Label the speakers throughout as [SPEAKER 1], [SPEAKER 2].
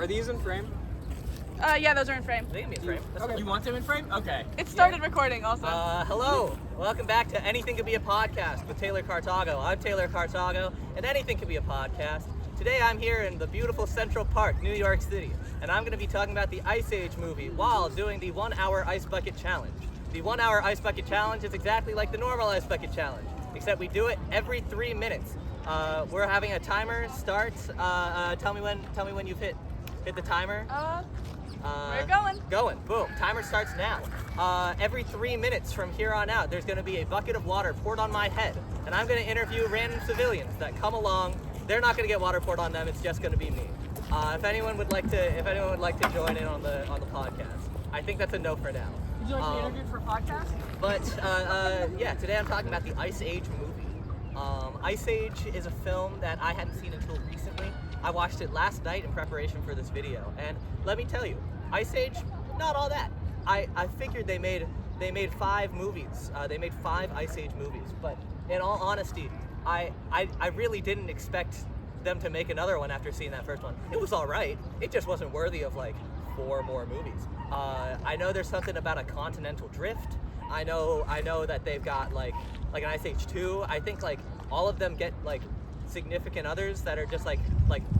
[SPEAKER 1] Are these in frame?
[SPEAKER 2] Yeah, those are in frame.
[SPEAKER 3] They can be in frame.
[SPEAKER 1] Okay. You want them in frame? Okay.
[SPEAKER 2] It started recording also.
[SPEAKER 3] Hello. Welcome back to Anything Could Be a Podcast with Taylor Cartago. I'm Taylor Cartago, and anything could be a podcast. Today I'm here in the beautiful Central Park, New York City, and I'm going to be talking about the Ice Age movie while doing the 1 hour Ice Bucket Challenge. The 1 hour Ice Bucket Challenge is exactly like the normal Ice Bucket Challenge, except we do it every 3 minutes. We're having a timer start. Tell me when you've hit the timer.
[SPEAKER 2] We're going.
[SPEAKER 3] Going. Boom. Timer starts now. Every 3 minutes from here on out, there's going to be a bucket of water poured on my head, and I'm going to interview random civilians that come along. They're not going to get water poured on them. It's just going to be me. If anyone would like to join in on the podcast, I think that's a no for now.
[SPEAKER 1] Would you like to be interviewed for a podcast?
[SPEAKER 3] But yeah, today I'm talking about the Ice Age movie. Ice Age is a film that I hadn't seen until recently. I watched it last night in preparation for this video, and let me tell you, Ice Age, not all that. I figured they made 5 movies. They made 5 Ice Age movies, but in all honesty, I really didn't expect them to make another one after seeing that first one. It was all right. It just wasn't worthy of like 4 more movies. I know there's something about a continental drift. I know that they've got like an Ice Age 2. I think like all of them get like significant others that are just like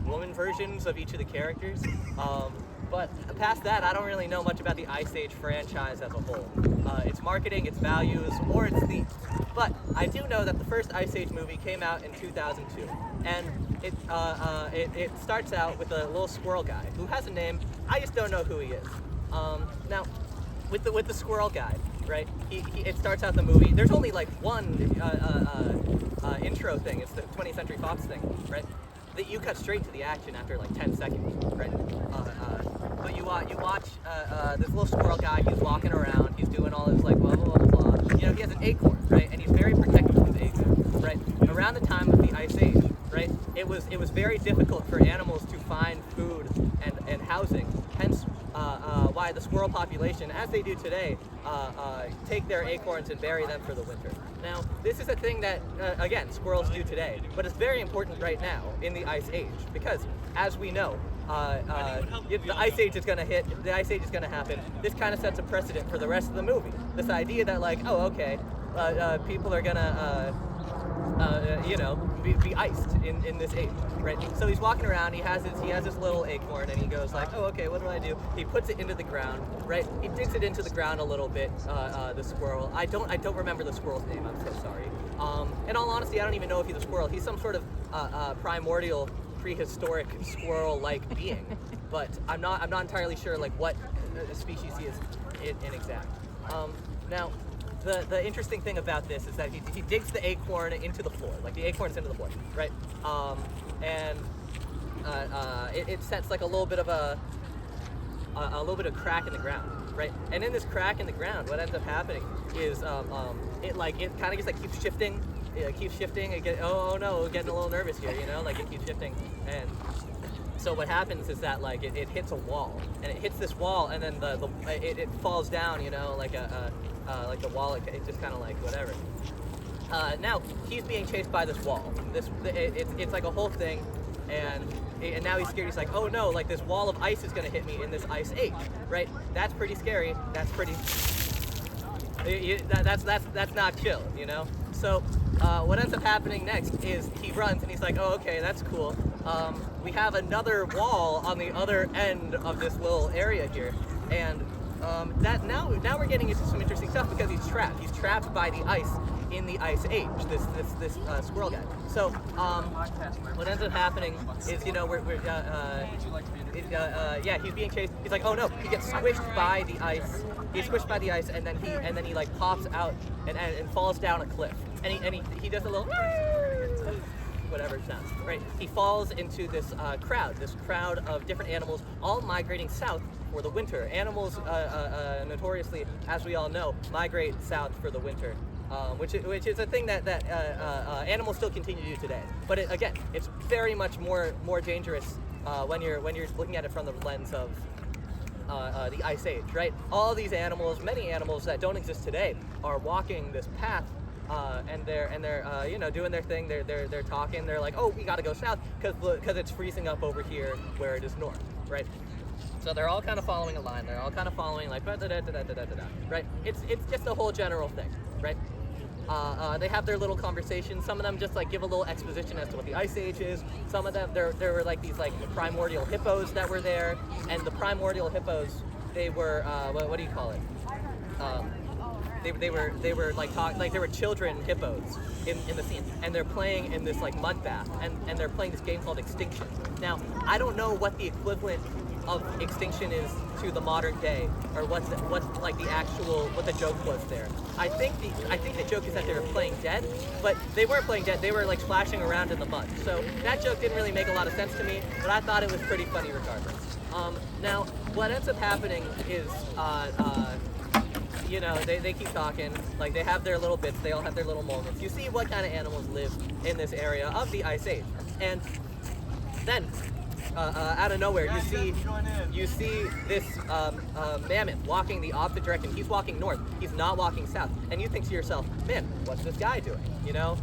[SPEAKER 3] woman versions of each of the characters. But past that, I don't really know much about the Ice Age franchise as a whole. Its marketing, its values, or its themes. But I do know that the first Ice Age movie came out in 2002, and it starts out with a little squirrel guy who has a name. I just don't know who he is. Now, with the squirrel guy, right? It starts out the movie. There's only like one intro thing. It's the 20th Century Fox thing, right? That you cut straight to the action after like 10 seconds, right? But you watch this little squirrel guy. He's walking around. He's doing all this like blah blah blah blah. You know, he has an acorn, right? And he's very protective of his acorn, right? Around the time of the Ice Age, right? It was very difficult for animals to find food and housing. Hence, why the squirrel population, as they do today, take their acorns and bury them for the winter. Now, this is a thing that, again, squirrels do today, but it's very important right now in the Ice Age, because, as we know, the Ice Age is going to hit, the Ice Age is going to happen. This kind of sets a precedent for the rest of the movie. This idea that, like, oh, okay, people are going to, be iced in this age, right? So he's walking around, he has his little acorn, and he goes like, oh, okay, what do I do? He puts it into the ground, right? He digs it into the ground a little bit, the squirrel. I don't remember the squirrel's name, I'm so sorry. In all honesty, I don't even know if he's a squirrel. He's some sort of primordial, prehistoric squirrel-like being, but I'm not entirely sure like what species he is in exact. Now, the interesting thing about this is that he digs the acorn into the floor, like the acorn's into the floor, right? And it sets like a little bit of a crack in the ground, right? And in this crack in the ground, what ends up happening is it kind of just like keeps shifting. It keeps shifting. Oh no, getting a little nervous here, you know, like it keeps shifting. And so what happens is that like it hits a wall, and it hits this wall, and then it falls down, you know, like the wall. It just kind of like whatever. Now he's being chased by this wall. It's like a whole thing, and now he's scared. He's like, oh no, like this wall of ice is gonna hit me in this Ice Age, right? That's pretty scary. That's pretty. That's not chill, you know. So what ends up happening next is he runs, and he's like, oh okay, that's cool. We have another wall on the other end of this little area here, and that now we're getting into some interesting stuff because he's trapped. He's trapped by the ice in the Ice Age. This squirrel guy. So what ends up happening is, you know, he's being chased. He's like, oh no, he gets squished by the ice. He's squished by the ice, and then he like pops out and falls down a cliff. And he does a little whatever it sounds, right? He falls into this crowd of different animals, all migrating south for the winter. Animals, notoriously, as we all know, migrate south for the winter, which is a thing that animals still continue to do today. But again, it's very much more dangerous when you're looking at it from the lens of the Ice Age, right? All these animals, many animals that don't exist today, are walking this path. And they're doing their thing. They're talking. They're like, oh, we got to go south because it's freezing up over here where it is north, right? So they're all kind of following a line. They're all kind of following like right? It's just a whole general thing, right? They have their little conversations. Some of them just like give a little exposition as to what the Ice Age is. Some of them there were like these like primordial hippos that were there, and the primordial hippos, they were what do you call it? They were like they were children hippos in the scene, and they're playing in this like mud bath, and they're playing this game called Extinction. Now I don't know what the equivalent of Extinction is to the modern day, or what's like the actual what the joke was there. I think the joke is that they were playing dead, but they weren't playing dead. They were like splashing around in the mud. So that joke didn't really make a lot of sense to me, but I thought it was pretty funny regardless. Now what ends up happening is you know, they keep talking, like they have their little bits, they all have their little moments. You see what kind of animals live in this area of the Ice Age, and then out of nowhere you see this mammoth walking the opposite direction. He's walking north, he's not walking south, and you think to yourself, man, what's this guy doing? You know,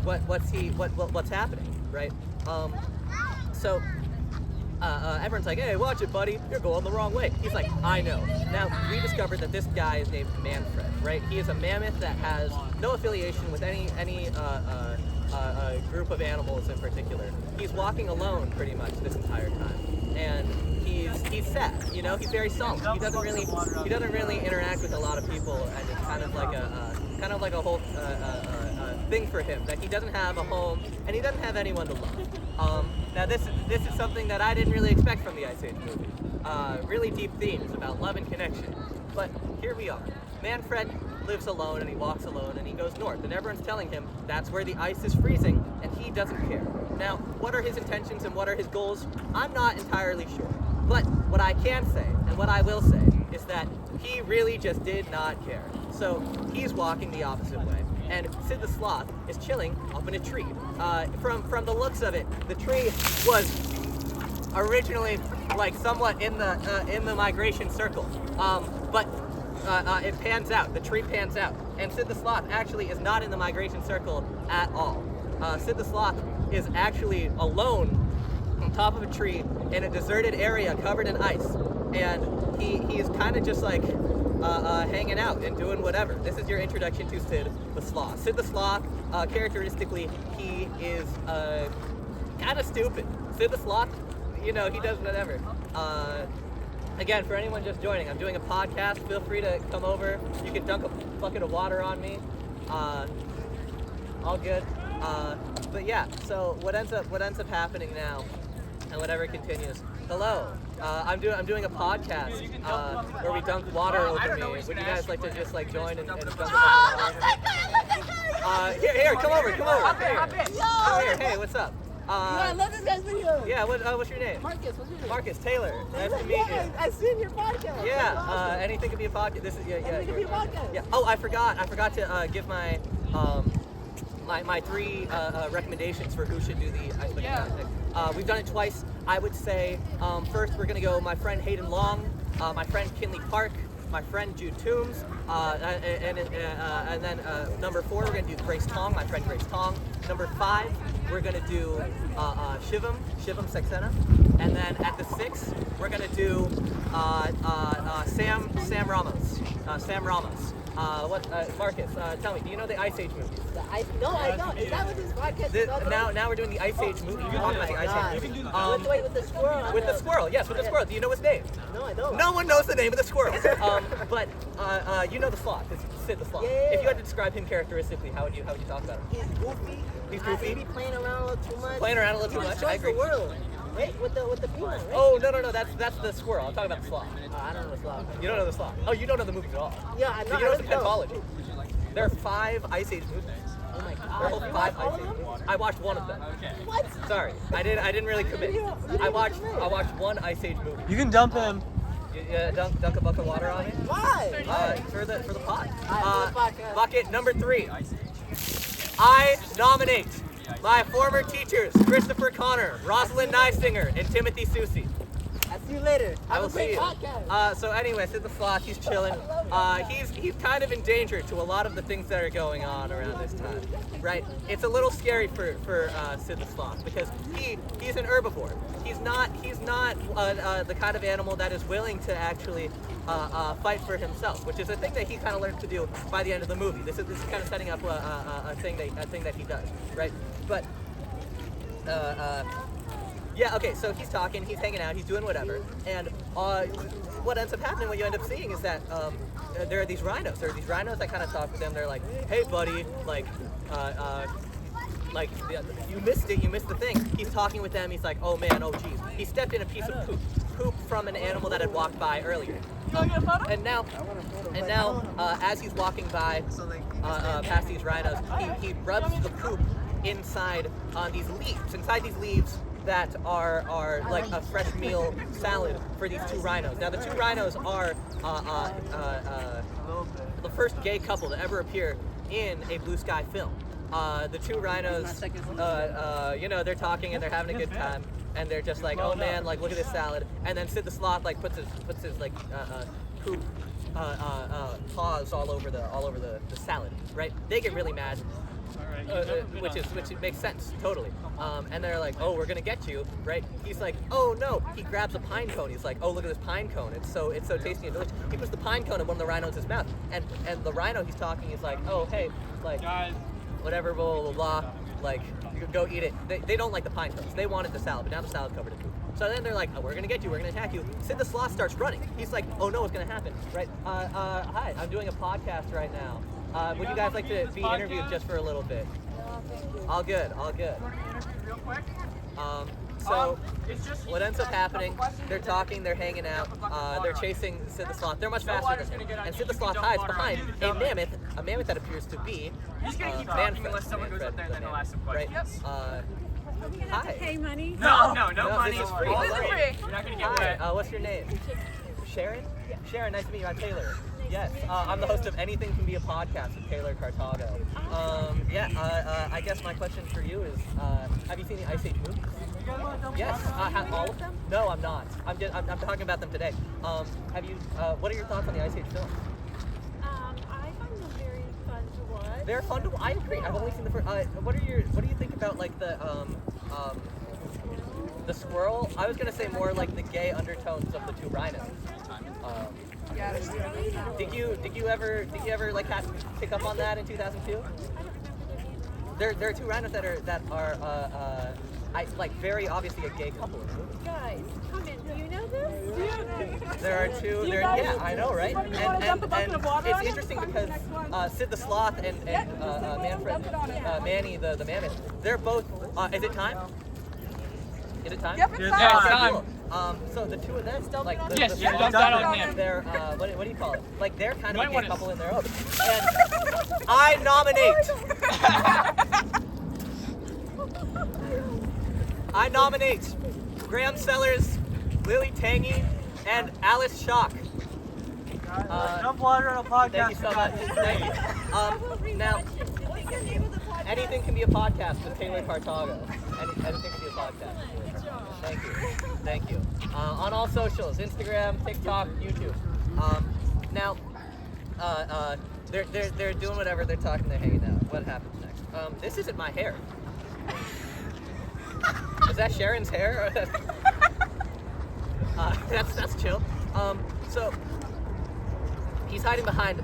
[SPEAKER 3] what's happening, right? So everyone's like, hey, watch it, buddy, you're going the wrong way. He's like, I know. Now, we discovered that this guy is named Manfred, right? He is a mammoth that has no affiliation with any group of animals in particular. He's walking alone pretty much this entire time, and he's sad. You know, he's very solemn. He doesn't really interact with a lot of people, and it's kind of like a whole thing for him, that he doesn't have a home and he doesn't have anyone to love. Now this is something that I didn't really expect from the Ice Age movie. Really deep themes about love and connection. But here we are. Manfred lives alone, and he walks alone, and he goes north, and everyone's telling him that's where the ice is freezing, and he doesn't care. Now, what are his intentions and what are his goals? I'm not entirely sure. But what I can say, and what I will say, is that he really just did not care. So he's walking the opposite way, and Sid the Sloth is chilling up in a tree. From the looks of it, the tree was originally like somewhat in the migration circle, but it pans out. The tree pans out, and Sid the Sloth actually is not in the migration circle at all. Sid the Sloth is actually alone on top of a tree in a deserted area covered in ice, and he's kind of just like hanging out and doing whatever. This is your introduction to Sid the Sloth. Sid the Sloth, characteristically, he is kind of stupid. Sid the Sloth, you know, he does whatever. Again, for anyone just joining, I'm doing a podcast. Feel free to come over. You can dunk a bucket of water on me. All good. But yeah, so what ends up happening now, and whatever continues. Hello, I'm doing a podcast where we dunk water over me. Would you guys like to just like join and dunk a bucket of water? Here, come over. Here. Hey, what's up?
[SPEAKER 4] I love this guy's video.
[SPEAKER 3] Yeah, what's your name?
[SPEAKER 4] Marcus, what's your name?
[SPEAKER 3] Marcus, Taylor. Nice to meet you.
[SPEAKER 4] I've seen your podcast.
[SPEAKER 3] Yeah,
[SPEAKER 4] awesome.
[SPEAKER 3] anything could be a podcast. This is
[SPEAKER 4] Anything could be a podcast.
[SPEAKER 3] Yeah. Oh, I forgot to give my my three recommendations for who should do the Ice Bucket. We've done it twice. I would say first we're gonna go my friend Hayden Long, my friend Kinley Park, my friend Jude Toombs, and then number 4 we're gonna do Grace Tong, my friend Grace Tong. Number 5 we're gonna do Shivam Saxena, and then at the 6 we're gonna do Sam Ramos. Marcus, tell me, do you know the Ice Age movies?
[SPEAKER 4] No, I don't. Is that what this podcast is all about?
[SPEAKER 3] Now we're doing the Ice Age movie. We're talking about the Ice Age movie.
[SPEAKER 4] Wait, with the squirrel.
[SPEAKER 3] With the squirrel, yes, with the squirrel. Do you know his name?
[SPEAKER 4] No, I don't.
[SPEAKER 3] No one knows the name of the squirrel. But you know the sloth. It's Sid the Sloth.
[SPEAKER 4] Yeah.
[SPEAKER 3] If you had to describe him characteristically, how would you talk about him?
[SPEAKER 4] He's goofy.
[SPEAKER 3] He's goofy.
[SPEAKER 4] Maybe playing around a little too much.
[SPEAKER 3] Playing around a little too much. I agree.
[SPEAKER 4] The world. Wait, with the people, right?
[SPEAKER 3] Oh no, that's the squirrel. I'm talking about the sloth.
[SPEAKER 4] I don't know the sloth.
[SPEAKER 3] You don't know the sloth. Oh, you don't know the movies at all.
[SPEAKER 4] Yeah, I know.
[SPEAKER 3] So you know the pentology. There are 5 Ice Age movies.
[SPEAKER 4] Oh my
[SPEAKER 3] There are
[SPEAKER 4] god.
[SPEAKER 3] 5 Ice Age movies. I watched one of them.
[SPEAKER 4] What?
[SPEAKER 3] Sorry, I didn't really commit. I watched one Ice Age movie.
[SPEAKER 1] You can dump him.
[SPEAKER 3] Dunk a bucket of water on me.
[SPEAKER 4] Why?
[SPEAKER 3] For the pot.
[SPEAKER 4] podcast.
[SPEAKER 3] Bucket number 3. I nominate my former teachers, Christopher Connor, Rosalind Nysinger, and Timothy Susi.
[SPEAKER 4] I see you later.
[SPEAKER 3] I
[SPEAKER 4] Have
[SPEAKER 3] will
[SPEAKER 4] a great
[SPEAKER 3] see you.
[SPEAKER 4] podcast.
[SPEAKER 3] So anyway, Sid the Sloth, he's chilling. He's kind of endangered to a lot of the things that are going on around this time, right? It's a little scary for Sid the Sloth because he's an herbivore. He's not the kind of animal that is willing to actually fight for himself, which is a thing that he kind of learned to do by the end of the movie. This is kind of setting up a thing that he does, right? But yeah, okay, so he's talking, he's hanging out, he's doing whatever, and what ends up happening, what you end up seeing is that there are these rhinos. There are these rhinos that kind of talk with him. They're like, hey, buddy, like, you missed it, you missed the thing. He's talking with them, he's like, oh man, oh geez. He stepped in a piece of poop from an animal that had walked by earlier.
[SPEAKER 2] You want to get a photo?
[SPEAKER 3] And now, as he's walking by past these rhinos, he rubs the poop inside on these leaves that are like a fresh meal salad for these two rhinos. Now the two rhinos are the first gay couple to ever appear in a Blue Sky film. The two rhinos, they're talking and they're having a good time, and they're just like, oh man, like look at this salad. And then Sid the Sloth like puts his like poop paws all over the salad, right? They get really mad. Which makes sense totally, and they're like, oh, we're gonna get you, right? He's like, oh no. He grabs a pine cone. He's like, oh, look at this pine cone. It's so tasty and delicious. He puts the pine cone in one of the rhinos' mouth, and the rhino he's talking is like, oh hey, like whatever, blah blah blah, like you could go eat it. They don't like the pine cones. They wanted the salad, but now the salad's covered in poop. So then they're like, oh, we're gonna get you, we're gonna attack you. Sid the Sloth starts running. He's like, oh no, what's gonna happen, right? Hi, I'm doing a podcast right now. Would you guys like to be interviewed just for a little bit? All good.
[SPEAKER 1] Real quick.
[SPEAKER 3] So
[SPEAKER 1] It's just
[SPEAKER 3] what ends up happening, they're talking, they're hanging out, they're chasing Sid the Sloth. They're much faster than him. And Sid the Sloth hides behind a mammoth that appears to be
[SPEAKER 1] He's gonna keep talking unless someone goes up there and then he'll ask some questions.
[SPEAKER 3] Hi.
[SPEAKER 5] Pay money?
[SPEAKER 1] No
[SPEAKER 3] No,
[SPEAKER 1] money.
[SPEAKER 3] this is free.
[SPEAKER 1] All
[SPEAKER 2] This is
[SPEAKER 1] free.
[SPEAKER 2] free.
[SPEAKER 1] You're not gonna get
[SPEAKER 3] Hi,
[SPEAKER 1] wet.
[SPEAKER 3] what's your name? Sharon? Sharon, nice to meet you. I'm Taylor. Yes, I'm the host of Anything Can Be a Podcast with Taylor Cartago. I guess my question for you is, have you seen the Ice Age movies? Yes, have all of them? No, I'm not. I'm talking about them today. Have you? What are your thoughts on the Ice Age films?
[SPEAKER 5] I find them very fun to watch.
[SPEAKER 3] They're fun to. I agree. I've only seen the first. What do you think about like the squirrel? I was gonna say more like the gay undertones of the two rhinos.
[SPEAKER 2] Yeah, there's
[SPEAKER 3] Did you ever like pick up on that in 2002? There are two rhinos that are like very obviously a gay couple in the movie.
[SPEAKER 5] Guys, come in. Do you know this?
[SPEAKER 3] There are two. Yeah, I know, right? And it's interesting because Sid the Sloth and Manny the mammoth, they're both. Is it time? Is it time?
[SPEAKER 2] Yep, it's
[SPEAKER 1] Yeah,
[SPEAKER 2] time.
[SPEAKER 1] it's time.
[SPEAKER 3] Cool. So the two of them, like
[SPEAKER 1] Yes,
[SPEAKER 3] the
[SPEAKER 1] yeah, dump that on him.
[SPEAKER 3] They're what do you call it? Like they're kind of a
[SPEAKER 1] Might
[SPEAKER 3] gay
[SPEAKER 1] wanna-
[SPEAKER 3] couple in their own. And I nominate Graham Sellers, Lily Tangy, and Alice Schock.
[SPEAKER 4] Jump water on a podcast.
[SPEAKER 3] Thank you so much. Thank you. Now,
[SPEAKER 5] What's the name of the podcast?
[SPEAKER 3] Anything Can Be a Podcast with Taylor Cartago. Anything Can Be a Podcast. Thank you. On all socials, Instagram, TikTok, YouTube. Now, they're doing whatever, they're talking, they're hanging out. What happens next? This isn't my hair. Is that Sharon's hair? That's chill. So he's hiding behind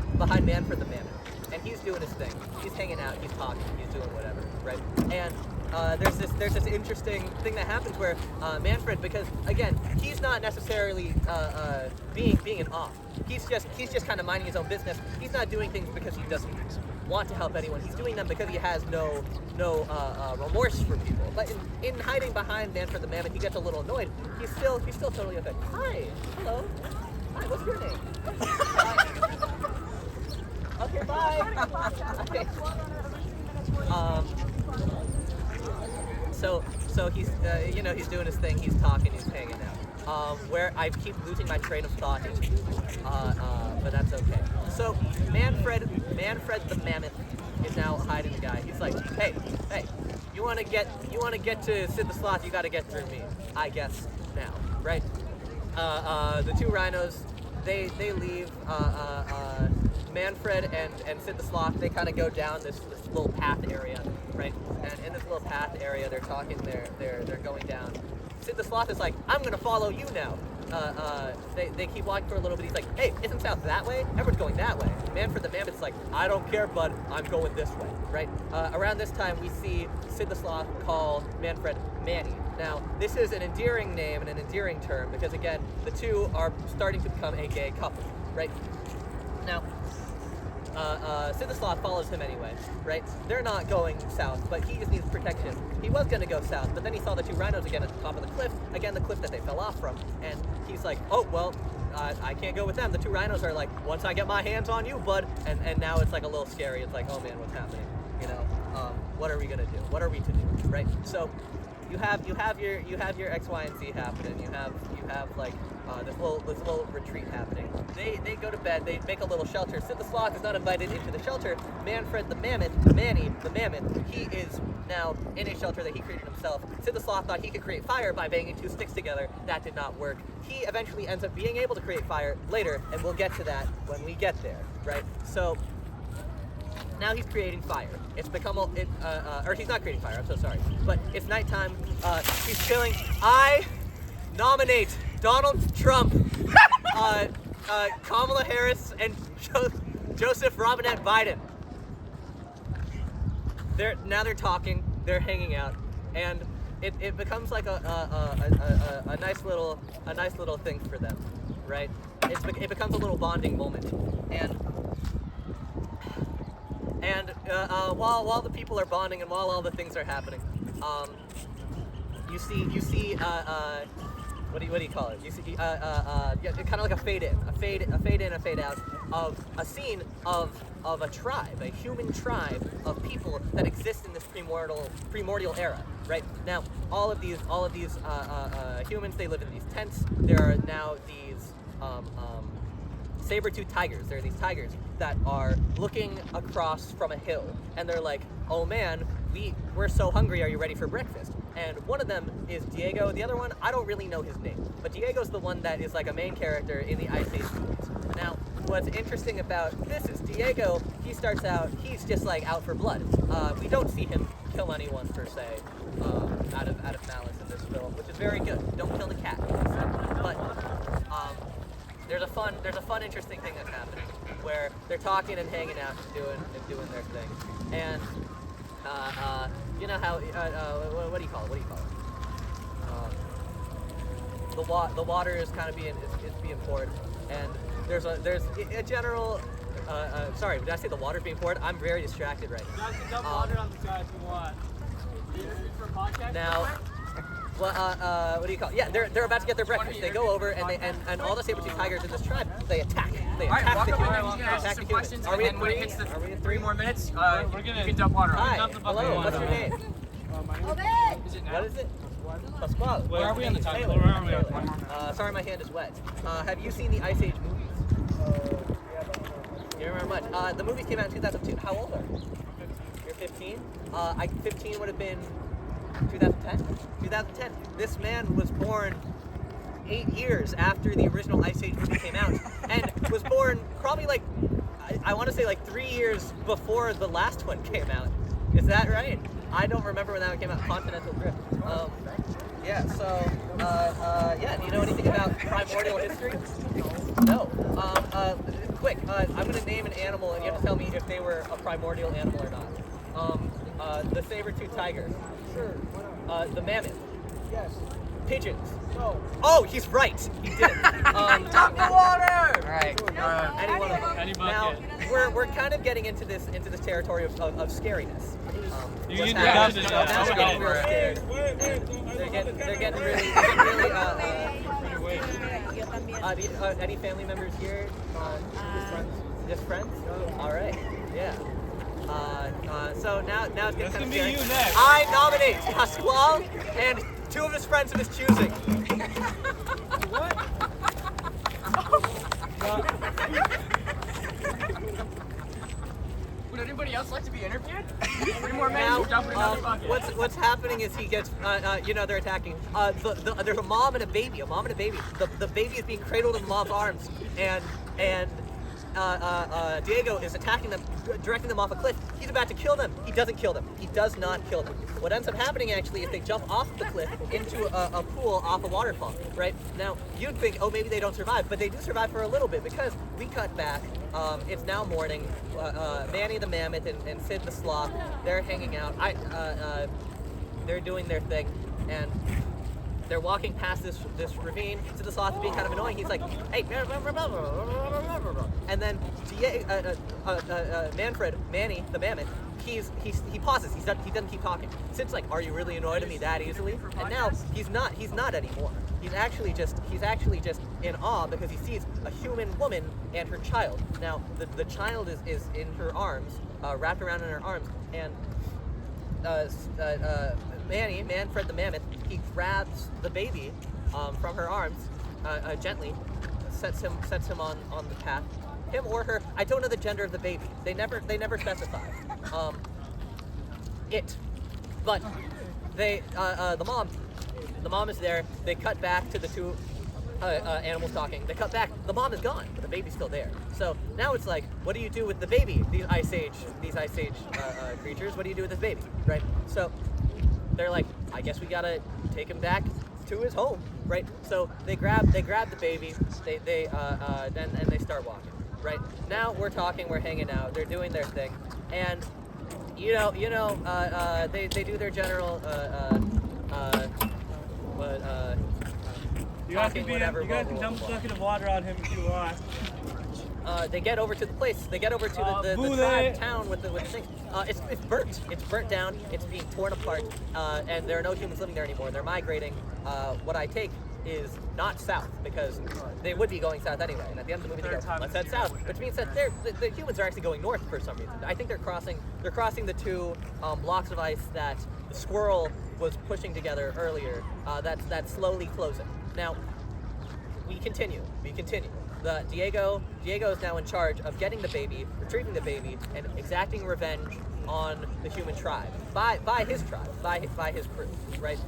[SPEAKER 3] Manfred the Mammoth, and he's doing his thing. He's hanging out, he's talking, he's doing whatever, right? And there's this interesting thing that happens where Manfred, because again, he's not necessarily being an off. He's just kind of minding his own business. He's not doing things because he doesn't want to help anyone. He's doing them because he has no remorse for people. But in hiding behind Manfred the Mammoth, he gets a little annoyed. He's still totally okay. Hi, hello. Hi, what's your name? Okay, bye. Okay. So he's he's doing his thing. He's talking. He's hanging out. Where I keep losing my train of thought, but that's okay. So Manfred the Mammoth is now hiding the guy. He's like, hey, you want to get to Sid the Sloth? You got to get through me, I guess now, right? the two rhinos, they leave. Manfred and Sid the Sloth, they kind of go down this little path area, right? And in this little path area, they're talking. They're going down. Sid the Sloth is like, I'm gonna follow you now. They keep walking for a little bit. He's like, hey, isn't south that way? Everyone's going that way. Manfred the Mammoth's like, I don't care, bud. I'm going this way, right? Around this time, we see Sid the Sloth call Manfred Manny. Now, this is an endearing name and an endearing term because, again, the two are starting to become a gay couple, right? Now, Sid the Sloth follows him anyway, right? They're not going south, but he just needs protection. He was going to go south, but then he saw the two rhinos again at the top of the cliff that they fell off from, and he's like, oh, well, I can't go with them. The two rhinos are like, once I get my hands on you, bud, and now it's like a little scary. It's like, oh man, what's happening? You know, what are we gonna do? What are we to do, right? So, you have your X, Y, and Z happening. You have like this little retreat happening. They go to bed. They make a little shelter. Sid the Sloth is not invited into the shelter. Manfred the Mammoth, Manny the Mammoth, he is now in a shelter that he created himself. Sid the Sloth thought he could create fire by banging two sticks together. That did not work. He eventually ends up being able to create fire later, and we'll get to that when we get there, right? So now he's creating fire. It's become or he's not creating fire. I'm so sorry, but it's nighttime. He's chilling. I nominate Donald Trump, Kamala Harris, and Joseph Robinette Biden. They're talking. They're hanging out, and it becomes like a nice little thing for them, right? It becomes a little bonding moment, and while the people are bonding and while all the things are happening, you see what do you call it? You see kind of like a fade in, a fade out of a scene of a tribe, a human tribe of people that exist in this primordial era. Right now, all of these humans, they live in these tents. There are now these saber-toothed tigers. There are these tigers that are looking across from a hill, and they're like, oh man, we're so hungry, are you ready for breakfast? And one of them is Diego. The other one, I don't really know his name, but Diego's the one that is like a main character in the Ice Age movies. Now, what's interesting about this is Diego, he starts out, he's just like out for blood. We don't see him kill anyone per se, out of malice in this film, which is very good. Don't kill the cat. But there's a fun, interesting thing that's happening where they're talking and hanging out and doing their thing. And you know how what do you call it? The water is kind of being poured, and there's a general. Sorry, did I say the water's being poured? I'm very distracted right now.
[SPEAKER 4] You guys can dump water on the side if you want. For a podcast?
[SPEAKER 3] Now, what do you call it? Yeah, they're about to get their breakfast. They go over and all the saber-tooth tigers in this tribe, they attack. They attack the humans. Are we at 3? Are we at 3
[SPEAKER 1] more minutes?
[SPEAKER 4] you
[SPEAKER 1] can dump water on.
[SPEAKER 3] Hi, hello, what's your name? What is it? Pasquale.
[SPEAKER 4] Where are we on the time?
[SPEAKER 3] Sorry, my hand is wet. Have you seen the Ice Age movies? You don't remember much. The movies came out in 2002. How old are you? You're 15? 15 would have been 2010? 2010. This man was born 8 years after the original Ice Age movie came out, and was born probably like, I want to say like 3 years before the last one came out. Is that right? I don't remember when that one came out. Continental Drift. Yeah, so, yeah, do you know anything about primordial history? No. Quick, I'm going to name an animal, and you have to tell me if they were a primordial animal or not. The saber-toothed tiger.
[SPEAKER 4] Sure.
[SPEAKER 3] The mammoth.
[SPEAKER 4] Yes.
[SPEAKER 3] Pigeons.
[SPEAKER 4] No.
[SPEAKER 3] Oh, he's right. He did it.
[SPEAKER 1] Dump the water! Alright.
[SPEAKER 3] Any one of them. Now, we're kind of getting into this territory of scariness. What's happening? Now we're getting real scared. They're getting really any family members here? Just friends? All right. Yeah. So now it's getting kind of scary.
[SPEAKER 4] You next.
[SPEAKER 3] I nominate Pasquale and 2 of his friends of his choosing.
[SPEAKER 4] What?
[SPEAKER 1] Would anybody else like to be interviewed? 3 more
[SPEAKER 3] Now,
[SPEAKER 1] minutes. jumping in the bucket.
[SPEAKER 3] What's happening is he gets, you know, they're attacking. There's a mom and a baby. The baby is being cradled in the mom's arms, and Diego is attacking them, directing them off a cliff. He's about to kill them. He doesn't kill them. He does not kill them. What ends up happening actually is they jump off the cliff into a pool off a waterfall. Right now, you'd think, oh, maybe they don't survive, but they do survive for a little bit because we cut back. It's now morning. Manny the mammoth and Sid the sloth, they're hanging out. They're doing their thing, and they're walking past this ravine. Sid the sloth is being kind of annoying. He's like, hey, and then Manny the mammoth, he pauses. He doesn't keep talking. Sid's like, are you really annoyed at me that easily? And now he's not anymore. He's actually just in awe because he sees a human woman and her child. Now the child is in her arms, wrapped around in her arms, and Manfred the mammoth, he grabs the baby from her arms gently, sets him on the path. Him or her, I don't know the gender of the baby. They never specify. But they the mom is there. They cut back to the two animals talking. They cut back. The mom is gone, but the baby's still there. So now it's like, what do you do with the baby? These ice age creatures. What do you do with this baby, right? So they're like, I guess we gotta take him back to his home, right? So they grab the baby. Then they start walking. Right now we're talking, we're hanging out. They're doing their thing, and they do their general
[SPEAKER 4] You guys can dump a bucket of water on him if you want.
[SPEAKER 3] They get over to the place. They get over to the tribe town with the thing. It's burnt. It's burnt down. It's being torn apart, and there are no humans living there anymore. They're migrating. What I take is not south, because they would be going south anyway. And at the end of the movie, they go, let's head south, which means that the humans are actually going north for some reason. I think they're crossing the two blocks of ice that the squirrel was pushing together earlier. That's slowly closing. Now we continue. Diego is now in charge of getting the baby, retrieving the baby, and exacting revenge on the human tribe by his tribe, by his crew. Right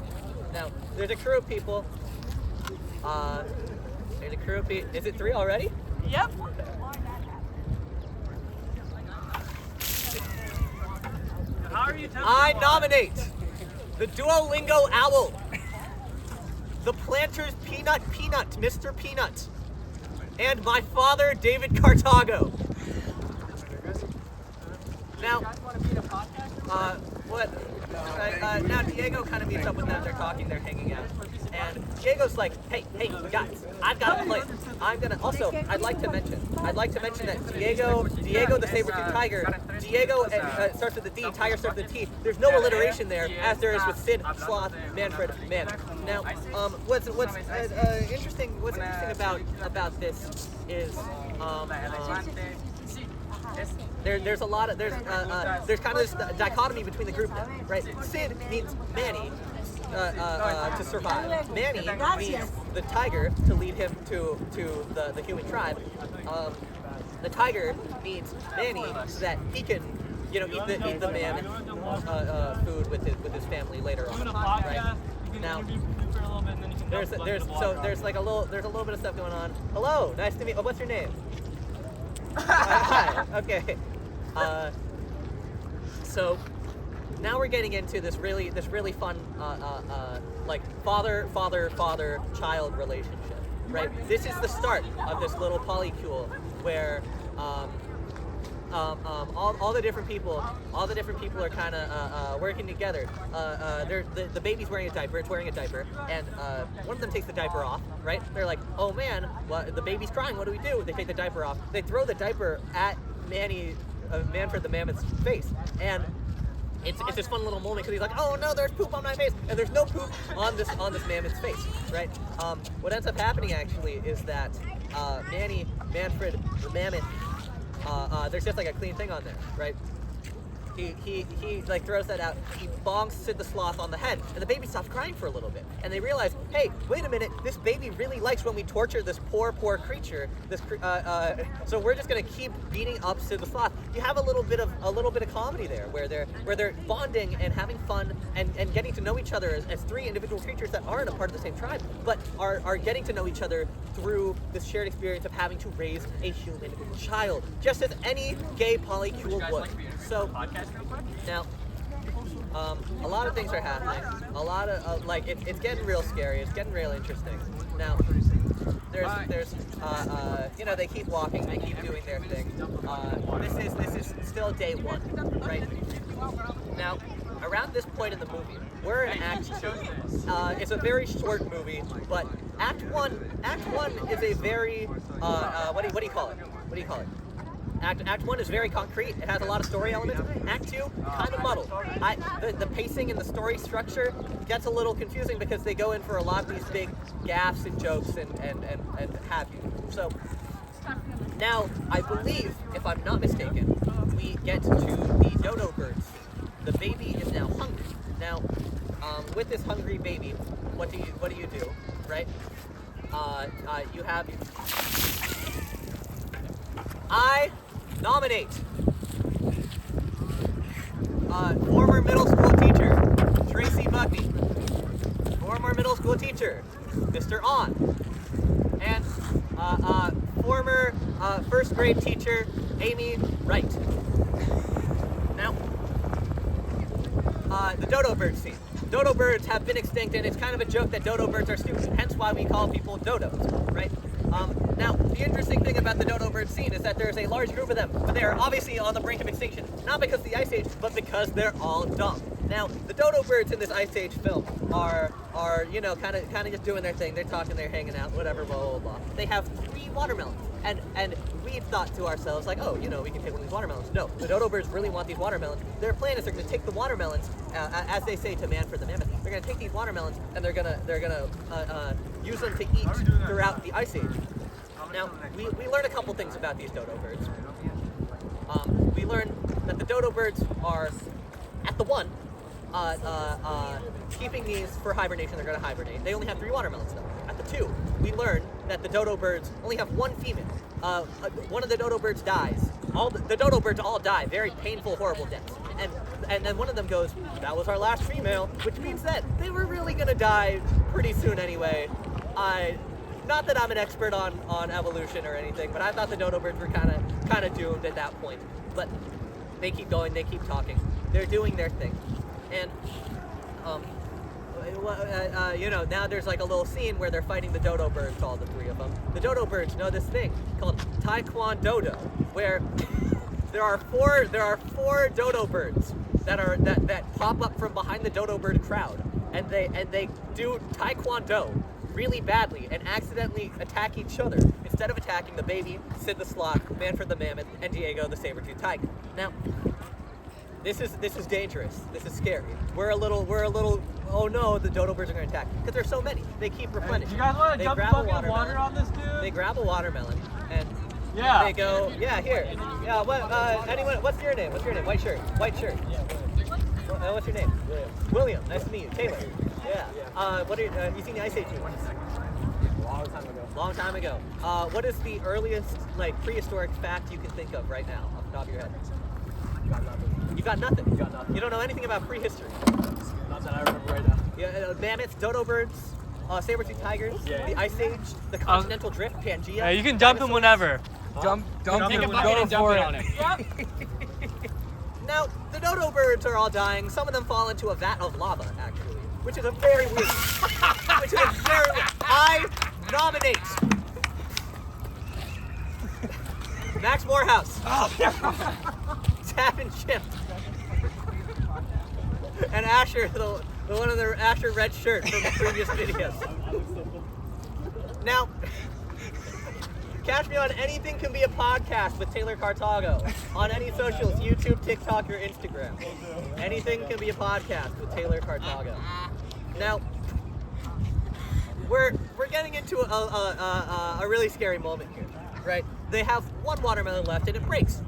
[SPEAKER 3] now, there's a crew of people. Is it 3 already?
[SPEAKER 2] Yep.
[SPEAKER 1] How are you
[SPEAKER 3] I nominate the Duolingo Owl, the Planters Peanut, Mr. Peanut, and my father, David Cartago. Now, now Diego kind of meets up with them. They're talking, they're hanging out, and Diego's like, "Hey, guys, I've got a plan. I'd like to mention that Diego the saber-toothed tiger, Diego starts with the D, tiger starts with the T. There's no alliteration there, as there is with Sid, Sloth, Manfred, Man. Now, what's interesting about this is there's kind of this dichotomy between the group now, right? Sid needs Manny to survive. Manny needs the tiger to lead him to the human tribe. The tiger needs Manny so that he can, eat the man food with his family later on. Right? Now, there's a little bit of stuff going on. Hello, nice to meet. Oh, what's your name? Hi. Okay. So now we're getting into this really fun like father-child relationship, right? This is the start of this little polycule where all the different people are kind of working together. The baby's wearing a diaper. It's wearing a diaper, and one of them takes the diaper off. Right? They're like, "Oh man, the baby's crying. What do we do?" They take the diaper off. They throw the diaper at Manfred the mammoth's face, and it's this fun little moment because he's like, "Oh no, there's poop on my face," and there's no poop on this mammoth's face. Right? What ends up happening actually is that Manfred the mammoth. There's just like a clean thing on there, right? He like throws that out. He bonks Sid the Sloth on the head, and the baby stops crying for a little bit. And they realize, hey, wait a minute, this baby really likes when we torture this poor creature. So we're just gonna keep beating up Sid the Sloth. You have a little bit of comedy there, where they're bonding and having fun and getting to know each other as three individual creatures that aren't a part of the same tribe, but are getting to know each other through this shared experience of having to raise a human child, just as any gay polycule would. So now, a lot of things are happening. A lot of like it's getting real scary. It's getting real interesting. Now, there's you know, they keep walking. They keep doing their thing. This is still day one, right? Now, around this point in the movie, we're in Act 2. It's a very short movie, but Act 1 is a very what do you call it? What do you call it? Act 1 is very concrete. It has a lot of story elements. Act 2, kind of muddled. The pacing and the story structure gets a little confusing because they go in for a lot of these big gaffes and jokes and have you. So now, I believe, if I'm not mistaken, we get to the dodo birds. The baby is now hungry. Now, with this hungry baby, what do you do, right? You have. I nominate former middle school teacher Tracy Buckney, former middle school teacher Mr. On, and former first grade teacher Amy Wright. Now, the dodo bird scene. Dodo birds have been extinct, and it's kind of a joke that dodo birds are stupid, hence why we call people dodos, right? Now, the interesting thing about the dodo bird scene is that there's a large group of them, but they are obviously on the brink of extinction, not because of the Ice Age, but because they're all dumb. Now, the dodo birds in this Ice Age film are you know, kind of just doing their thing. They're talking, they're hanging out, whatever, blah, blah, blah. They have 3 watermelons, and we thought to ourselves, like, oh, you know, we can take one of these watermelons. No, the dodo birds really want these watermelons. Their plan is they're going to take the watermelons, as they say to Manfred the Mammoth, they're going to take these watermelons and they're gonna use them to eat throughout the Ice Age. Now, we learn a couple things about these dodo birds. We learn that the dodo birds are, at the 1, keeping these for hibernation. They're going to hibernate. They only have 3 watermelons, though. At the 2, we learn that the dodo birds only have 1 female. One of the dodo birds dies. The dodo birds all die, very painful, horrible deaths. And then one of them goes, that was our last female, which means that they were really going to die pretty soon anyway. Not that I'm an expert on evolution or anything, but I thought the dodo birds were kind of doomed at that point. But they keep going, they keep talking, they're doing their thing, and you know, now there's like a little scene where they're fighting the dodo birds, all the 3 of them. The dodo birds know this thing called Taekwondo, where there are four dodo birds that pop up from behind the dodo bird crowd, and they do Taekwondo really badly and accidentally attack each other instead of attacking the baby, Sid the Sloth, Manfred the Mammoth, and Diego the saber-toothed tiger. Now, this is dangerous. This is scary. We're a little. Oh no, the dodo birds are going to attack because there's so many. They keep replenishing.
[SPEAKER 4] Do you guys want to dump a bucket of water on this dude?
[SPEAKER 3] They grab a watermelon and
[SPEAKER 4] yeah.
[SPEAKER 3] They go, yeah, here. Yeah, what? Anyone? What's your name? White shirt. Yeah. What's your name? William. Nice to meet you. Taylor. Yeah. What are you seen the Ice Age movie? Long time ago. What is the earliest, like, prehistoric fact you can think of right now, off the top of your head? You got nothing. You don't know anything about prehistory.
[SPEAKER 4] Not that I remember right now.
[SPEAKER 3] Yeah, mammoths, dodo birds, saber-toothed tigers, the Ice Age, the continental drift, Pangea.
[SPEAKER 1] Yeah, you can dump them whenever.
[SPEAKER 4] Dump it, go for it.
[SPEAKER 5] Yep.
[SPEAKER 3] Now, the dodo birds are all dying. Some of them fall into a vat of lava, actually, which is a very weird. I nominate Max Morehouse, Tap and Chimp, and Asher, the one in the Asher red shirt from the previous videos. Now, catch me on Anything Can Be a Podcast with Taylor Cartago on any socials, YouTube, TikTok, or Instagram. Anything Can Be a Podcast with Taylor Cartago. Now, we're getting into a really scary moment here, right? They have 1 watermelon left and it breaks.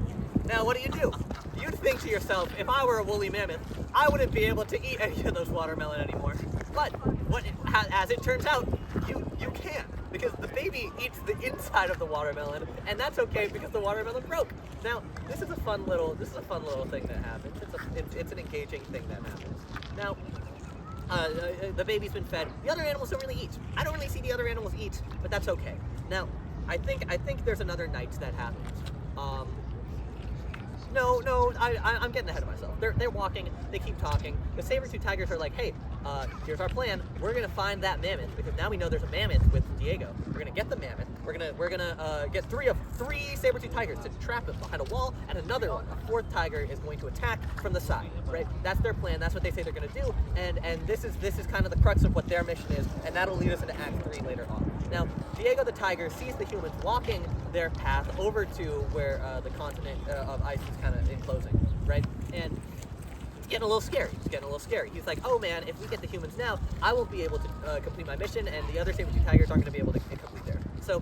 [SPEAKER 3] Now, what do? You'd think to yourself, if I were a woolly mammoth, I wouldn't be able to eat any of those watermelon anymore. But as it turns out, you can, because the baby eats the inside of the watermelon, and that's okay because the watermelon broke. Now, this is a fun little thing that happens. It's an engaging thing that happens. Now, the baby's been fed. The other animals don't really eat. I don't really see the other animals eat, but that's okay. Now, I think there's another night that happens. No, I'm getting ahead of myself. They're walking, they keep talking. The saber-tooth tigers are like, hey, here's our plan. We're gonna find that mammoth because now we know there's a mammoth with Diego. We're gonna get the mammoth. We're gonna get three saber-tooth tigers to trap him behind a wall, and another one, a fourth tiger, is going to attack from the side. Right? That's their plan. That's what they say they're gonna do. And this is kind of the crux of what their mission is, and that'll lead us into Act 3 later on. Now, Diego the tiger sees the humans walking their path over to where the continent of ice is kind of enclosing, right? And it's getting a little scary. He's like, oh man, if we get the humans now, I won't be able to complete my mission, and the other saber-tooth tigers aren't going to be able to complete theirs. So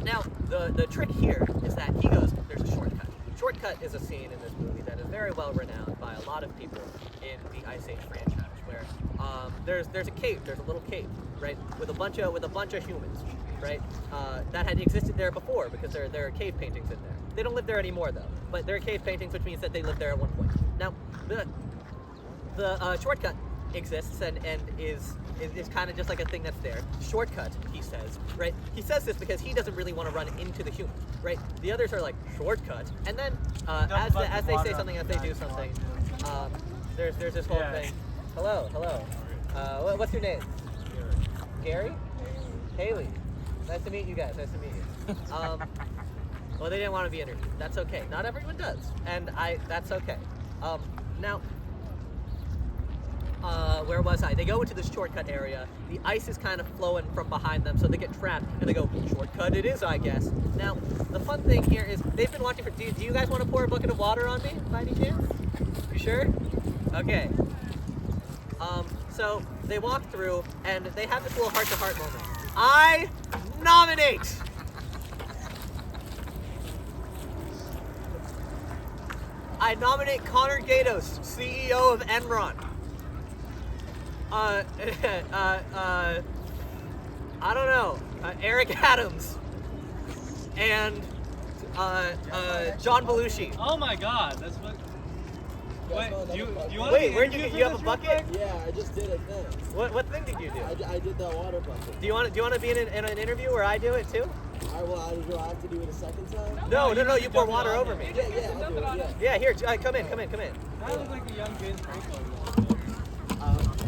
[SPEAKER 3] now the trick here is that he goes, there's a shortcut. Shortcut is a scene in this movie that is very well renowned by a lot of people in the Ice Age franchise, where there's a cave, there's a little cave, right, with a bunch of humans, right, that had existed there before because there are cave paintings in there. They don't live there anymore though, but there are cave paintings, which means that they lived there at one point. Now, the shortcut exists and is kind of just like a thing that's there. Shortcut, he says, right? He says this because he doesn't really want to run into the humans, right? The others are like, shortcut, and then as they say something, as they do something, there's this whole thing. Hello. What's your name? Gary? Haley. Nice to meet you guys. Nice to meet you. Well, they didn't want to be interviewed. That's okay. Not everyone does, and that's okay. Now, where was I? They go into this shortcut area. The ice is kind of flowing from behind them, so they get trapped, and they go, shortcut it is, I guess. Now, the fun thing here is they've been watching for. Do you guys want to pour a bucket of water on me, by any chance? You sure? Okay. So they walk through, and they have this little heart-to-heart moment. I nominate. I nominate Connor Gatos, CEO of Enron. I don't know, Eric Adams, and John Belushi.
[SPEAKER 4] Oh my God, that's what. Wait, you want
[SPEAKER 3] Wait, where'd you have a bucket?
[SPEAKER 6] Yeah, I just did a thing.
[SPEAKER 3] What thing did you do?
[SPEAKER 6] I did that water bucket.
[SPEAKER 3] Do you want to be in an interview where I do it too?
[SPEAKER 6] Alright, well, do I have to do it a second time?
[SPEAKER 3] No, you pour water over me.
[SPEAKER 6] Yeah, I'll do it, yeah.
[SPEAKER 3] Yeah, here, come in.
[SPEAKER 4] That looks like a young James Franco.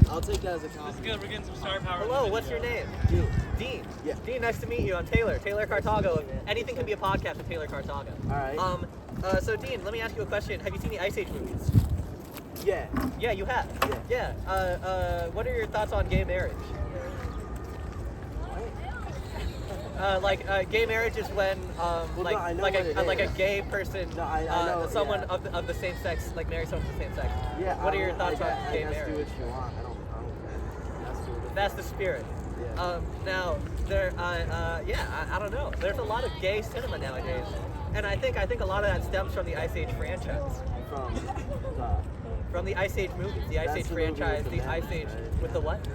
[SPEAKER 6] I'll take that as a
[SPEAKER 4] This is
[SPEAKER 6] compliment.
[SPEAKER 4] good, we're getting some star power.
[SPEAKER 3] Hello, what's your name? Dean.
[SPEAKER 6] Yeah.
[SPEAKER 3] Dean, nice to meet you. I'm Taylor Cartago. Anything can be a podcast with Taylor Cartago.
[SPEAKER 6] Alright.
[SPEAKER 3] So Dean, let me ask you a question. Have you seen the Ice Age movies?
[SPEAKER 6] Yeah.
[SPEAKER 3] Yeah, you have. Yeah. What are your thoughts on gay marriage? Gay marriage is when a gay person,
[SPEAKER 6] I know,
[SPEAKER 3] someone
[SPEAKER 6] yeah.
[SPEAKER 3] of the same sex, like marry someone of the same sex.
[SPEAKER 6] Yeah.
[SPEAKER 3] What are your thoughts on gay
[SPEAKER 6] I
[SPEAKER 3] marriage?
[SPEAKER 6] do what you want. I don't care.
[SPEAKER 3] That's the spirit.
[SPEAKER 6] Yeah.
[SPEAKER 3] Now I don't know. There's a lot of gay cinema nowadays, and I think a lot of that stems from the Ice Age franchise. From the Ice Age movies, the Ice Age
[SPEAKER 6] the movie
[SPEAKER 3] franchise,
[SPEAKER 6] with
[SPEAKER 3] the
[SPEAKER 6] the
[SPEAKER 3] Ice
[SPEAKER 6] mammoth,
[SPEAKER 3] Age
[SPEAKER 6] right?
[SPEAKER 3] with the what?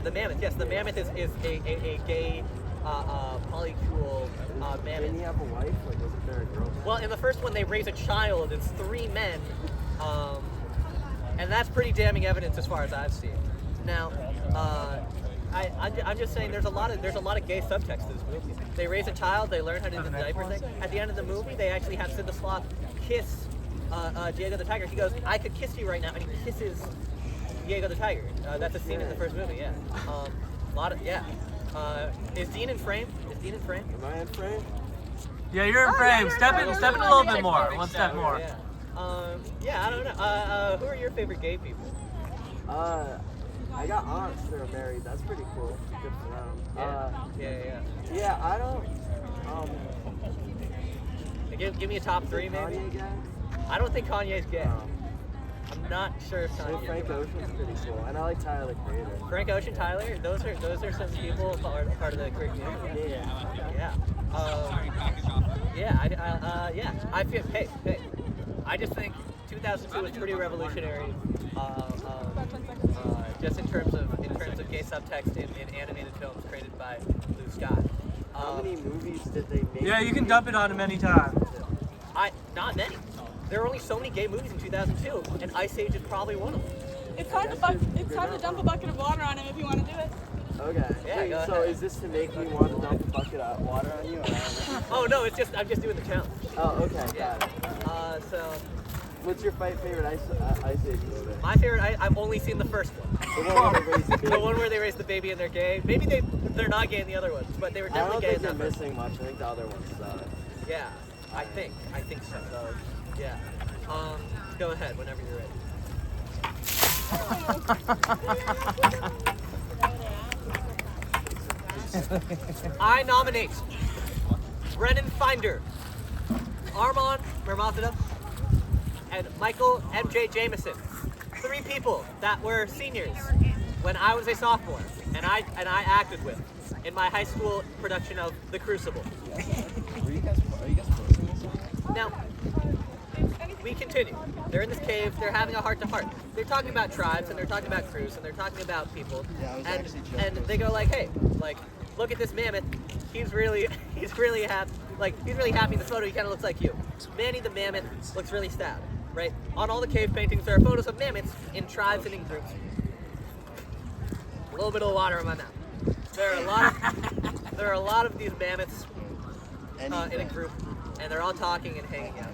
[SPEAKER 3] The mammoth. Yes, the mammoth is a gay polycule mammoth.
[SPEAKER 6] Didn't he have a wife? Like, wasn't there a girlfriend?
[SPEAKER 3] Well, in the first one, they raise a child. It's 3 men, and that's pretty damning evidence as far as I've seen. Now, I'm just saying there's a lot of gay subtext to this movie. They raise a child. They learn how to do the diaper thing. At the end of the movie, they actually have Sid the Sloth kiss Diego the Tiger. He goes, "I could kiss you right now," and he kisses Diego the Tiger. That's a scene in the first movie. Yeah. Is Dean in frame?
[SPEAKER 6] Am I in frame?
[SPEAKER 1] Yeah, you're in frame. Step in a little bit more. One step more.
[SPEAKER 3] Yeah. I don't know. Who are your favorite gay people?
[SPEAKER 6] I got aunts that are married. That's pretty cool. Good for them.
[SPEAKER 3] Yeah.
[SPEAKER 6] I don't.
[SPEAKER 3] Give me a top 3, maybe.
[SPEAKER 6] Kanye guy?
[SPEAKER 3] I don't think Kanye's gay. I'm not sure if
[SPEAKER 6] So
[SPEAKER 3] Kanye.
[SPEAKER 6] Frank Ocean's pretty cool, and I like Tyler the Creator.
[SPEAKER 3] Frank Ocean, Tyler, those are some people part of the queer community.
[SPEAKER 6] Yeah.
[SPEAKER 3] Yeah. I feel. Hey. I just think 2002 was pretty revolutionary, just in terms of gay subtext in animated films created by Blue Sky.
[SPEAKER 6] How many movies did they make?
[SPEAKER 4] Yeah, you can dump it on him anytime.
[SPEAKER 3] Not many. There are only so many gay movies in 2002, and Ice Age is probably one of them.
[SPEAKER 2] It's time to dump a bucket of water on him if you want to do it.
[SPEAKER 6] Okay.
[SPEAKER 3] Yeah,
[SPEAKER 6] Wait,
[SPEAKER 3] go
[SPEAKER 6] so
[SPEAKER 3] ahead.
[SPEAKER 6] is this to make me want to dump a bucket of water on you? Or
[SPEAKER 3] Oh no, I'm just doing the challenge.
[SPEAKER 6] oh, okay,
[SPEAKER 3] Yeah.
[SPEAKER 6] got it.
[SPEAKER 3] So
[SPEAKER 6] What's your favorite Ice Age movie?
[SPEAKER 3] my favorite, I've only seen the first one.
[SPEAKER 6] The one where they raise the baby.
[SPEAKER 3] The one where they raise the baby and they're gay. Maybe they're not gay in the other ones, but they were
[SPEAKER 6] I
[SPEAKER 3] definitely
[SPEAKER 6] don't
[SPEAKER 3] gay
[SPEAKER 6] think
[SPEAKER 3] in
[SPEAKER 6] you're
[SPEAKER 3] that first.
[SPEAKER 6] missing much. I think the other ones suck.
[SPEAKER 3] Yeah, I think so. Yeah. Go ahead whenever you're ready. I nominate Brennan Finder, Armand Mermathida, and Michael M.J. Jameson. 3 people that were seniors when I was a sophomore, and I acted with in my high school production of The Crucible.
[SPEAKER 6] Are you guys posting this?
[SPEAKER 3] Now, we continue. They're in this cave. They're having a heart-to-heart. They're talking about tribes, and they're talking about crews, and they're talking about people.
[SPEAKER 6] Yeah, I was
[SPEAKER 3] and
[SPEAKER 6] actually just
[SPEAKER 3] and they go like, hey, like, look at this mammoth. He's really happy. Like, he's really happy in the photo. He kind of looks like you. Manny the mammoth looks really sad, right? On all the cave paintings, there are photos of mammoths in tribes and in groups. A little bit of water in my mouth. There are a lot of these mammoths in a group, and they're all talking and hanging out.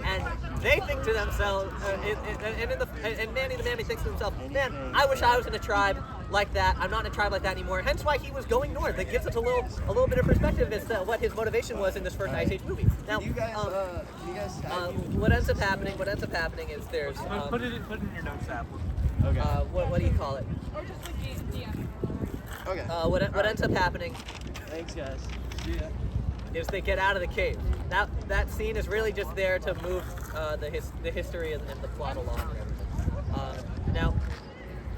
[SPEAKER 3] And they think to themselves, and Manny the Mammoth thinks to himself, man, I wish I was in a tribe like that. I'm not in a tribe like that anymore. Hence why he was going north. It gives us a little bit of perspective as to what his motivation was in this first Ice Age movie. Now, what ends up happening is there's
[SPEAKER 4] Put it in your notes app.
[SPEAKER 6] Okay.
[SPEAKER 3] what do you call it?
[SPEAKER 2] Or just like DM.
[SPEAKER 6] Okay.
[SPEAKER 3] What ends up happening
[SPEAKER 6] Thanks, guys. See ya.
[SPEAKER 3] is they get out of the cave. That scene is really just there to move the history and the plot along and everything. Now,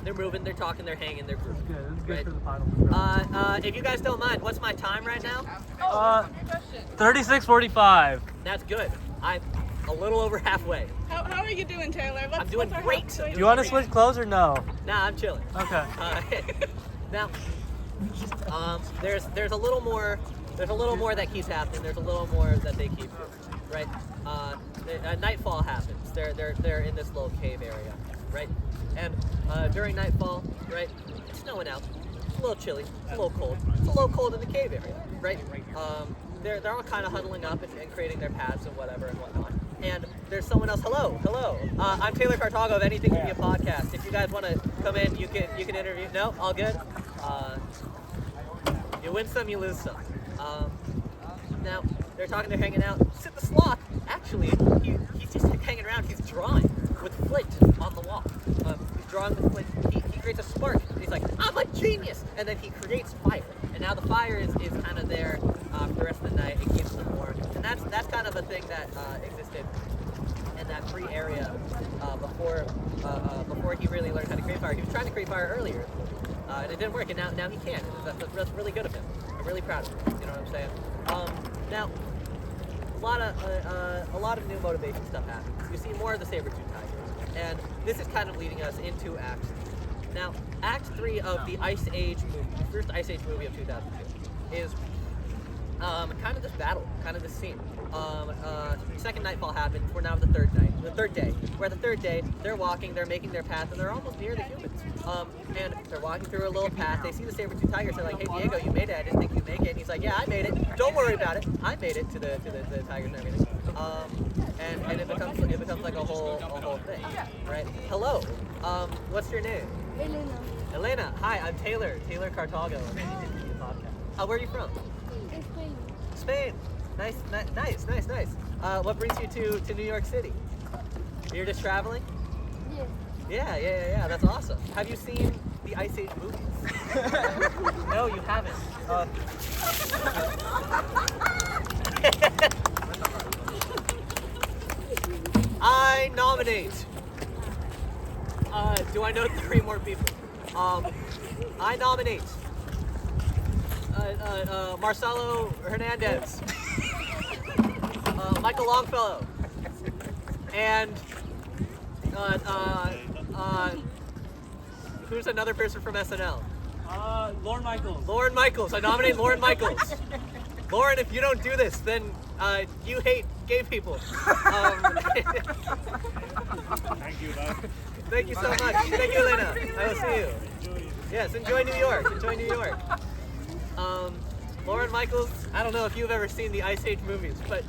[SPEAKER 3] they're moving, they're talking, they're hanging, they're grooving.
[SPEAKER 4] Good. This is good
[SPEAKER 3] Right?
[SPEAKER 4] for the final.
[SPEAKER 3] If you guys don't mind, what's my time right now?
[SPEAKER 2] Good question.
[SPEAKER 4] 36:45.
[SPEAKER 3] That's good. I'm a little over halfway.
[SPEAKER 2] How are you doing, Taylor?
[SPEAKER 3] I'm doing great.
[SPEAKER 4] Do you want to switch clothes or no?
[SPEAKER 3] Nah, I'm chilling.
[SPEAKER 4] Okay.
[SPEAKER 3] Now, there's a little more that keeps happening. There's a little more that they keep doing, right? Nightfall happens. They're in this little cave area, right? And during nightfall, right, it's snowing out. It's a little chilly. It's a little cold. It's a little cold in the cave area, right? They're all kind of huddling up and creating their paths and whatever and whatnot. And there's someone else. Hello. I'm Taylor Cartago of Anything Can Be a Podcast. If you guys want to come in, you can interview. No, all good. You win some, you lose some. Now they're talking, they're hanging out. Sid the Sloth, actually, he's just hanging around. He's drawing with flint on the wall. He's drawing with flint. He creates a spark. He's like, I'm a genius, and then he creates fire. And now the fire is kind of there for the rest of the night. It keeps them warm, and that's kind of a thing that existed in that free area before he really learned how to create fire. He was trying to create fire earlier, and it didn't work. And now he can. And that's really good of him. I'm really proud of him. You know what I'm saying? Now, a lot of new motivation stuff happens. You see more of the saber-tooth tiger, and this is kind of leading us into Act 3. Now, Act 3 of the Ice Age movie, the first Ice Age movie of 2002, is kind of this battle, kind of this scene. Second nightfall happens. We're now the third day. Where the third day, they're walking, they're making their path, and they're almost near the humans. And they're walking through a little path. They see the saber-tooth tigers. They're like, "Hey, Diego, you made it. I didn't think you'd make it." And he's like, "Yeah, I made it. Don't worry about it. I made it to the tigers and everything." And it becomes like a whole thing, right? Hello. What's your name? Elena. Hi, I'm Taylor Cartago. Where are you from? Spain. Nice. What brings you to New York City? You're just traveling? Yeah. That's awesome. Have you seen the Ice Age movies? No, you haven't. I nominate. Do I know 3 more people? I nominate Marcelo Hernandez, Michael Longfellow, And who's another person from SNL?
[SPEAKER 4] Lorne Michaels.
[SPEAKER 3] Lauren Michaels. I nominate Lauren Michaels. Lauren, if you don't do this, then you hate gay people.
[SPEAKER 4] Thank you, Doug.
[SPEAKER 3] Thank you so much. Thank you, Elena. I will see you. Yes, enjoy New York. Enjoy New York. Lauren Michaels, I don't know if you've ever seen the Ice Age movies, but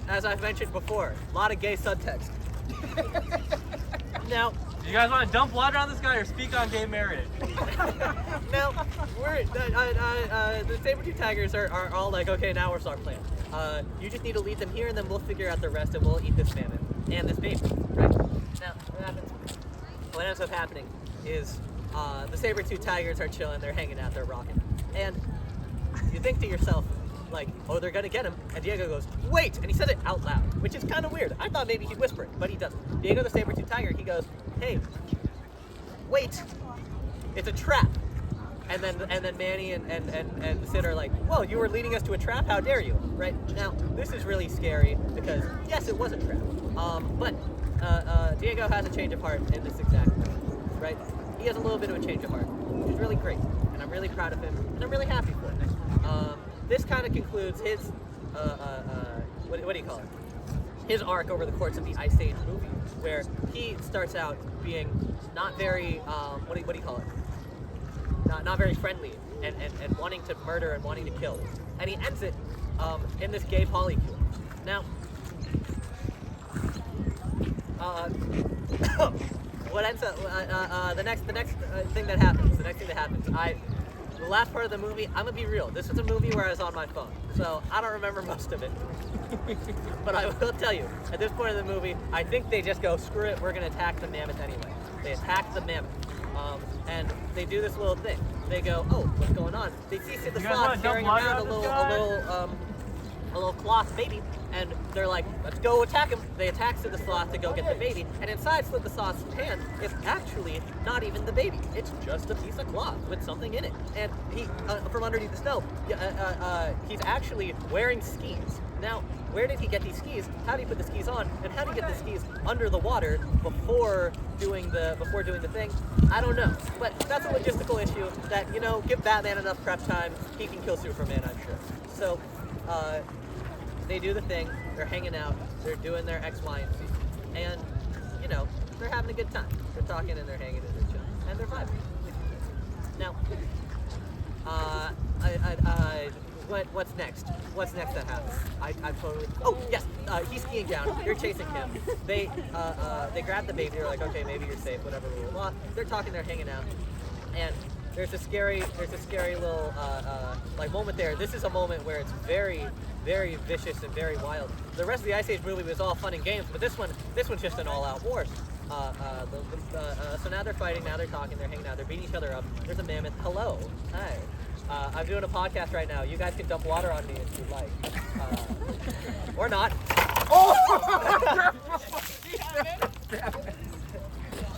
[SPEAKER 3] as I've mentioned before, a lot of gay subtext. Now,
[SPEAKER 1] You guys want to dump water on this guy or speak on gay marriage?
[SPEAKER 3] now we're the saber-tooth tigers are all like, okay, now we're start playing. You just need to lead them here, and then we'll figure out the rest, and we'll eat this salmon and this baby, right? Now, what ends up happening is the saber-tooth tigers are chilling, they're hanging out, they're rocking, and you think to yourself, like, oh, they're gonna get him, and Diego goes, wait, and he says it out loud, which is kind of weird. I thought maybe he'd whisper it, but he doesn't. Diego the saber-tooth tiger, he goes, hey, wait, it's a trap. And then Manny and Sid are like, whoa, you were leading us to a trap? How dare you? Right? Now, this is really scary because, yes, it was a trap. But Diego has a change of heart in this exact moment, right? He has a little bit of a change of heart, which is really great. And I'm really proud of him, and I'm really happy for him. This kind of concludes his, what do you call it? His arc over the course of the Ice Age movie, where he starts out being not very, what do you call it? Not very friendly and wanting to murder and wanting to kill. And he ends it in this gay polycule. Now, what ends up, the next thing that happens, the last part of the movie, I'm gonna be real, this is a movie where I was on my phone, so I don't remember most of it. But I will tell you, at this point in the movie, I think they just go, screw it, we're gonna attack the mammoth anyway. They attack the mammoth. And they do this little thing. They go, oh, what's going on? They see Sid the Sloth carrying around a little cloth baby, and they're like, let's go attack him. They attack Sid the Sloth to go get the baby, and inside Sid the Sloth's hand is actually not even the baby. It's just a piece of cloth with something in it. And he, from underneath the snow, he's actually wearing skis. Now, where did he get these skis? How did he put the skis on? And how did he get the skis under the water before doing the thing? I don't know. But that's a logistical issue that, give Batman enough prep time, he can kill Superman, I'm sure. So, they do the thing, they're hanging out, they're doing their X, Y, and Z. And, they're having a good time. They're talking and they're hanging and they're chilling. And they're vibing. Now, what's next? What's next that happens? I totally. Oh yes, he's skiing down. You're chasing him. They grab the baby. They're like, okay, maybe you're safe. Whatever. Blah, blah. They're talking. They're hanging out, and there's a scary little like moment there. This is a moment where it's very, very vicious and very wild. The rest of the Ice Age movie was all fun and games, but this one's just an all-out war. So now they're fighting. Now they're talking. They're hanging out. They're beating each other up. There's a mammoth. Hello. Hi. I'm doing a podcast right now. You guys can dump water on me if you'd like. Or not. Oh!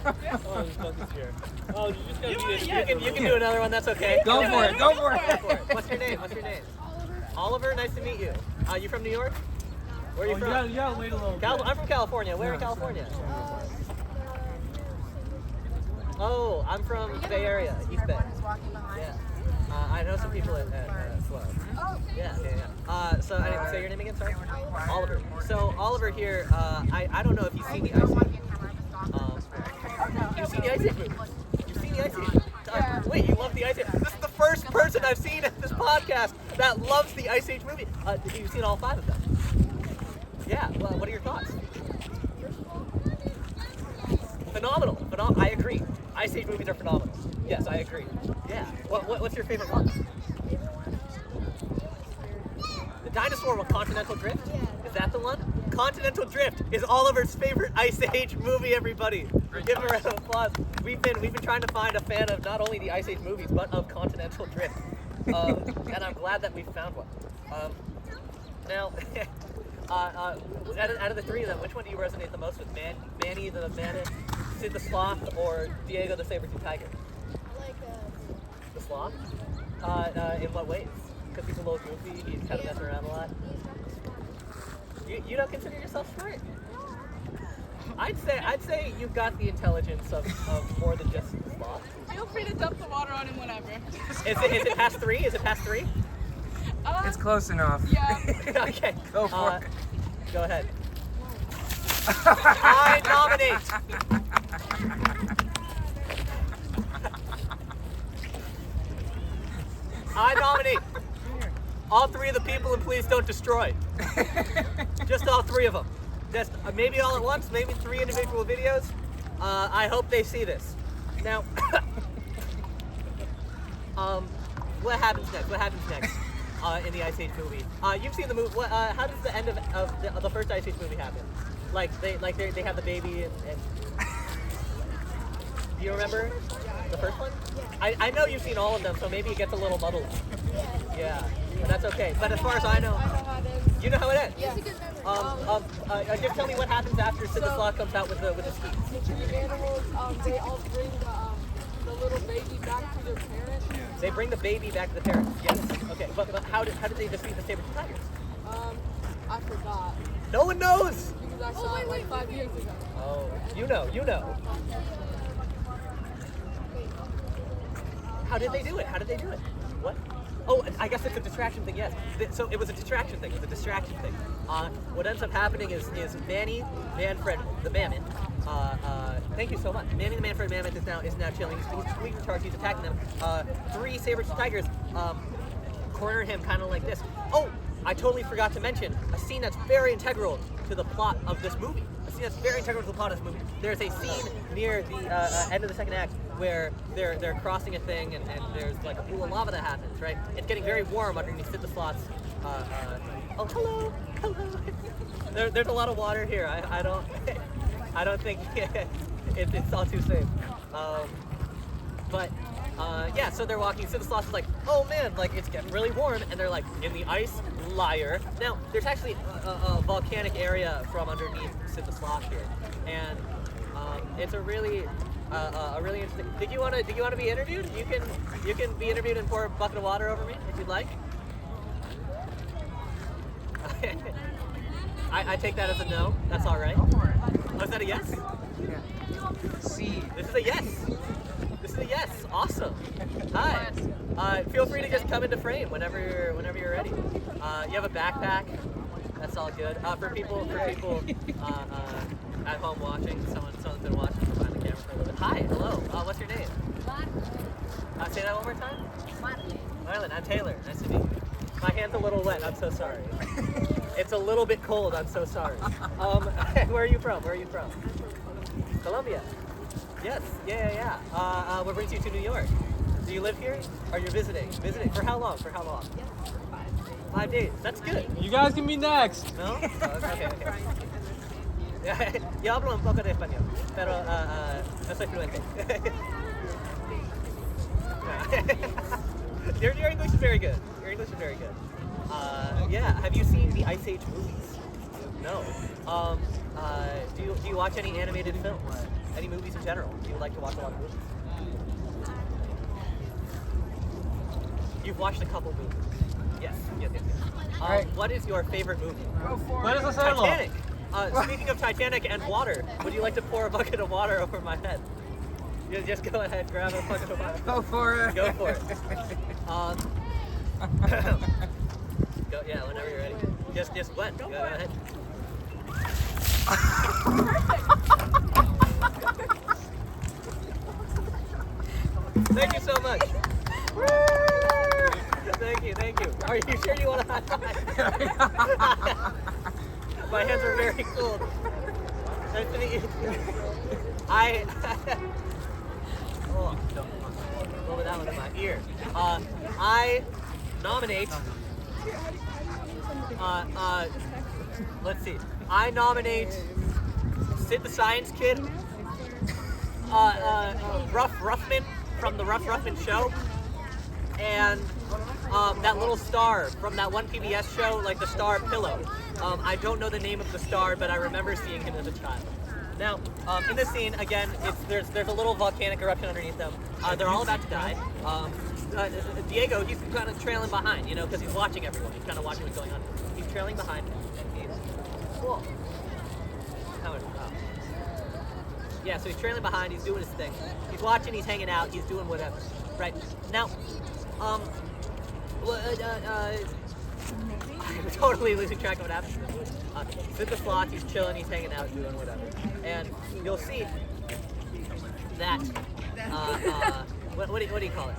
[SPEAKER 4] Oh, this fucking scared. Oh, you just gotta
[SPEAKER 3] You can do another one, that's okay.
[SPEAKER 1] Go for it.
[SPEAKER 3] What's your name? Oliver, nice to meet you. You from New York? Where are you from?
[SPEAKER 4] You gotta wait a little bit.
[SPEAKER 3] I'm from California. Where in California? Oh, I'm from the Bay Area, East Bay. Yeah. I know some people at Slow. Yeah. So anyway, say your name again, sorry? Oliver. So Oliver here, I don't know if you've seen the Ice Age. You've seen the Ice Age movie? You've seen the Ice Age? Wait, you love the Ice Age? This is the first person I've seen at this podcast that loves the Ice Age movie. You've seen all 5 of them? Yeah. Well, what are your thoughts? Phenomenal. I agree. Ice Age movies are phenomenal. Yes, I agree. Yeah. What's your favorite one? The dinosaur one, Continental Drift? Is that the one? Continental Drift is Oliver's favorite Ice Age movie, everybody. Give him a round of applause. We've been trying to find a fan of not only the Ice Age movies, but of Continental Drift. And I'm glad that we found one. Now, out of the 3 of them, which one do you resonate the most with? Manny the Mammoth, Sid the Sloth, or Diego the Saber-Tooth Tiger?
[SPEAKER 5] I like
[SPEAKER 3] The Sloth? In what ways? Because he's a little goofy, he's kind of messing around a lot. You don't consider yourself short? I'd say you've got the intelligence of more than just the sloth.
[SPEAKER 2] Feel free to dump the water on him whenever.
[SPEAKER 3] Is it past 3? Is it past 3?
[SPEAKER 1] It's close enough.
[SPEAKER 2] Yeah.
[SPEAKER 3] Okay.
[SPEAKER 1] Go for it.
[SPEAKER 3] Go ahead. I nominate. I nominate all 3 of the people in Please Don't Destroy. Just all 3 of them. Just maybe all at once, maybe 3 individual videos. I hope they see this. Now, what happens next? What happens next in the Ice Age movie? You've seen the movie. How does the end of the first Ice Age movie happen? Like they have the baby and do you remember the first one? I know you've seen all of them, so maybe it gets a little muddled. Yeah, but that's okay. But as far as I know, you know how it ends.
[SPEAKER 5] Yeah.
[SPEAKER 3] Just tell me what happens after Sid the Sloth comes out with the skis.
[SPEAKER 7] The animals, they all bring the little baby back to their parents.
[SPEAKER 3] They bring the baby back to the parents. Yes. Okay. But how did they defeat the saber tigers?
[SPEAKER 7] I forgot.
[SPEAKER 3] No one knows.
[SPEAKER 7] Because I saw it like 5 years ago.
[SPEAKER 3] Oh, you know. How did they do it? What? Oh, I guess it's a distraction thing, yes. So it was a distraction thing. What ends up happening is Manny, Manfred, the Mammoth. Thank you so much. Manny the Manfred Mammoth is now chilling. He's leading the charge. He's attacking them. 3 saber tigers corner him kind of like this. Oh, I totally forgot to mention a scene that's very integral to the plot of this movie. There's a scene near the end of the second act where they're crossing a thing and there's like a pool of lava that happens, right? It's getting very warm underneath Sid the Sloth's. Oh, hello. There's a lot of water here. I don't think it's all too safe. Yeah, so they're walking. Sid the Sloth is like, oh man, like it's getting really warm, and they're like, in the ice, liar. Now, there's actually a volcanic area from underneath Sid the Sloth here, and it's a really interesting. Did you want to be interviewed? You can be interviewed and pour a bucket of water over me if you'd like. Okay. I take that as a no. That's all right. Oh, is that a yes?
[SPEAKER 1] Yeah. C.
[SPEAKER 3] This is a yes. Yes, awesome. Hi. Feel free to just come into frame whenever you're ready. You have a backpack. That's all good. For people at home watching, someone's been watching behind the camera for a little bit. Hi, hello. What's your name? Say that one more time. Marlon. I'm Taylor. Nice to meet you. My hand's a little wet. I'm so sorry. It's a little bit cold. I'm so sorry. Where are you from? Colombia. Yes, yeah. What brings you to New York? Do you live here? Or you're visiting? For how long? 5 days. That's good.
[SPEAKER 4] You guys can be next.
[SPEAKER 3] No? Okay. Yo hablo un poco de español, pero no soy fluente. Your English is very good. Yeah, have you seen the Ice Age movies? No. Do you watch any animated films? Any movies in general? Do you like to watch a lot of movies? You've watched a couple movies. Yes.
[SPEAKER 1] Right.
[SPEAKER 3] What is your favorite movie?
[SPEAKER 4] What is the title?
[SPEAKER 3] Titanic. Speaking of Titanic and water, would you like to pour a bucket of water over my head? Just go ahead, grab a bucket of water.
[SPEAKER 1] Go for it.
[SPEAKER 3] Go for it. Go, yeah, whenever you're ready. Just wet. Go ahead. Thank you so much. Thank you. Are you sure you want to high five? My hands are very cold. Nice to meet you. Oh, go with that one in my ear. I nominate. Let's see. I nominate Sid the Science Kid, Rough Ruffman from the Rough Ruffman show, and that little star from that one PBS show, like the star Pillow. I don't know the name of the star, but I remember seeing him as a child. Now, in this scene, again, there's a little volcanic eruption underneath them. They're all about to die. Diego, he's kind of trailing behind, because he's watching everyone. He's kind of watching what's going on. He's trailing behind, and he's cool. Yeah, so he's trailing behind, he's doing his thing. He's watching, he's hanging out, he's doing whatever. Right? Now, I'm totally losing track of what happens. He's in the slots, he's chilling, he's hanging out, doing whatever. And you'll see that, what do you call it?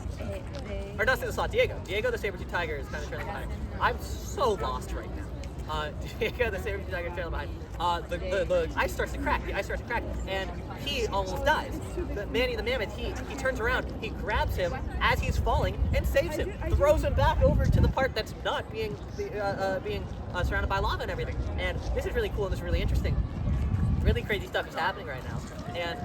[SPEAKER 3] Or not in the slot, Diego the saber-tooth tiger is kind of trailing behind. I'm so lost right now. Diego the saber-tooth tiger trailing behind. The ice starts to crack. The ice starts to crack, and he almost dies. Manny the mammoth, he turns around, he grabs him as he's falling and saves him. Throws him back over to the part that's not being surrounded by lava and everything. And this is really cool and this is really interesting. Really crazy stuff is happening right now. And